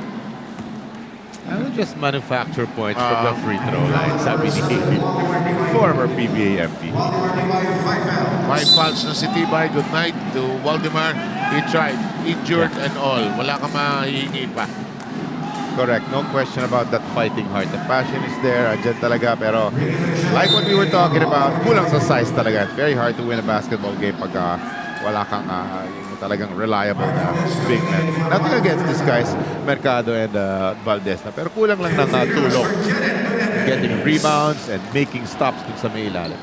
I will just manufacture points from the free throw line, sabi ni former PBA MP. 5 fouls na si Tibay. Good night to Waldemar. He tried, injured and all. Wala ka mahihingi pa. Correct. No question about that fighting heart. The passion is there. Andyan talaga. Pero like what we were talking about, kulang sa size talaga. It's very hard to win a basketball game pag wala kang talagang reliable na big man. Nothing against these guys, Mercado and Valdez na. Pero kulang lang ng tulong. Getting rebounds and making stops dun sa may ilalim.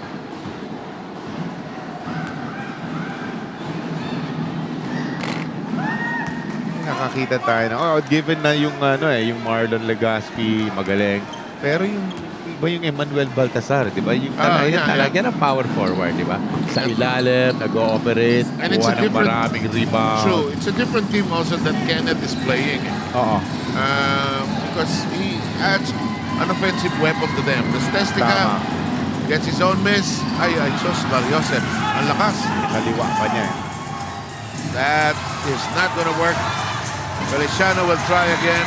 Nakakita tayo na, given na yung yung Marlon Legaspi magaling. Pero yung iba yung Emmanuel Baltasar, di ba? Yung talaga ng power forward, di ba? Sa ilalim, nag-ooperate, kuha ng maraming rebound. True. It's a different team also that Kenneth is playing. Oo. Because he adds an offensive weapon to them. Lustestica gets his own miss. Ay, sos, Joseph. Ang lakas. Kaliwa pa niya. That is not going to work. Feliciano will try again.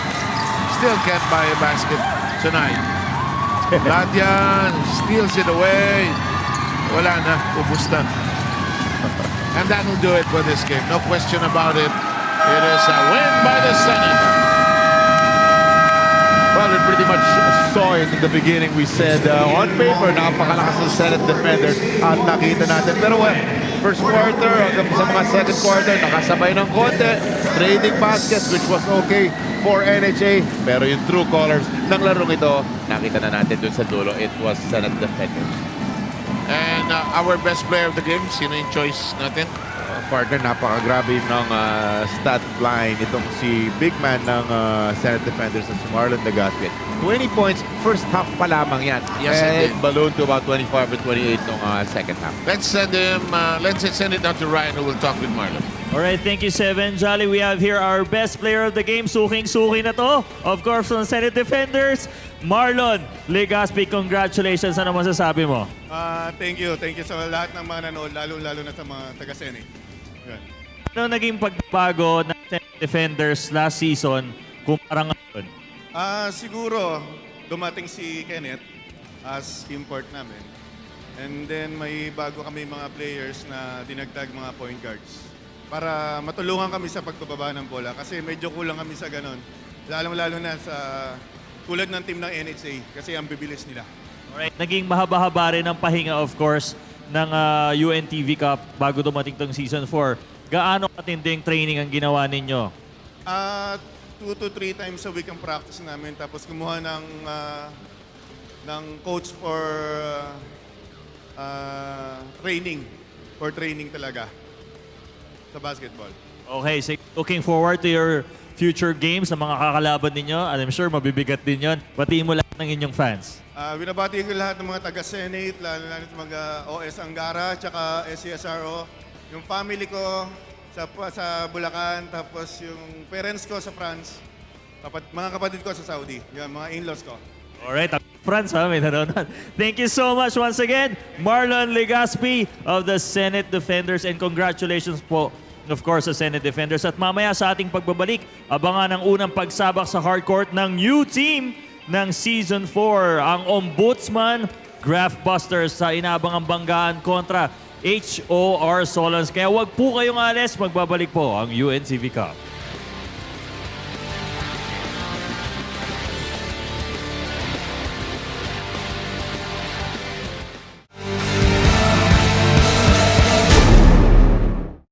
Still can't buy a basket tonight. Latyan steals it away. Wala na, ubus na. And that will do it for this game. No question about it. It is a win by the Senate. Well, we pretty much saw it in the beginning. We said on paper, napakalakas ng Senate defenders at nakita natin. Pero first quarter, hanggang sa mga second quarter, nakasabay ng konti. Trading baskets, which was okay for NHA. Pero yung true colors ng larong ito, nakita na natin dun sa dulo. It was Senate defenders. And our best player of the game, sino yung choice natin? Partner, napakagrabe ng stat line itong si big man ng Senate defenders na si Marlon Legaspi. 20 points, first half pa lamang yan. Yes, and indeed. balloon to about 25 or 28 nung second half. Let's send it out to Ryan who will talk with Marlon. Alright, thank you, Seven. Jolly, we have here our best player of the game. Suking-suki na to. Of course, from Senate Defenders, Marlon Legaspi. Congratulations. Ano masasabi mo? Thank you. Thank you sa lahat ng mga nanood, lalo na sa mga taga-Senate. Yan. Ano naging pagbabago ng Senate Defenders last season kumpara ngayon? Siguro, dumating si Kenneth as import namin. And then may bago kami mga players na dinagdag mga point guards para matulungan kami sa pagbababa ng bola kasi medyo kulang kami sa ganon. Lalo na sa tulad ng team ng NHA kasi ang bibilis nila. Alright, naging mahaba-haba rin ang pahinga, of course, ng UNTV Cup bago dumating tong Season 4. Gaano katinding training ang ginawa ninyo? 2 to 3 times a week ang practice namin tapos kumuha ng coach for training talaga sa basketball. Okay, so looking forward to your future games na mga kakalaban ninyo. I'm sure mabibigat din yon. Batiin mo lahat ng inyong fans. Binabati ko lahat ng mga taga-Senate, lalo na mga OS Angara, tsaka SCSRO, yung family ko sa Bulacan, tapos yung parents ko sa France, mga kapatid ko sa Saudi, yung mga in-laws ko. Alright, France ha, may nanonood. Thank you so much once again, Marlon Legaspi of the Senate Defenders, and congratulations po, of course, sa Senate Defenders. At mamaya sa ating pagbabalik, abangan ang unang pagsabak sa hardcourt ng new team ng Season 4, ang Ombudsman Graphbusters sa inabangang banggaan kontra HOR Solons. Kaya wag po kayong alis, magbabalik po ang UNTV Cup.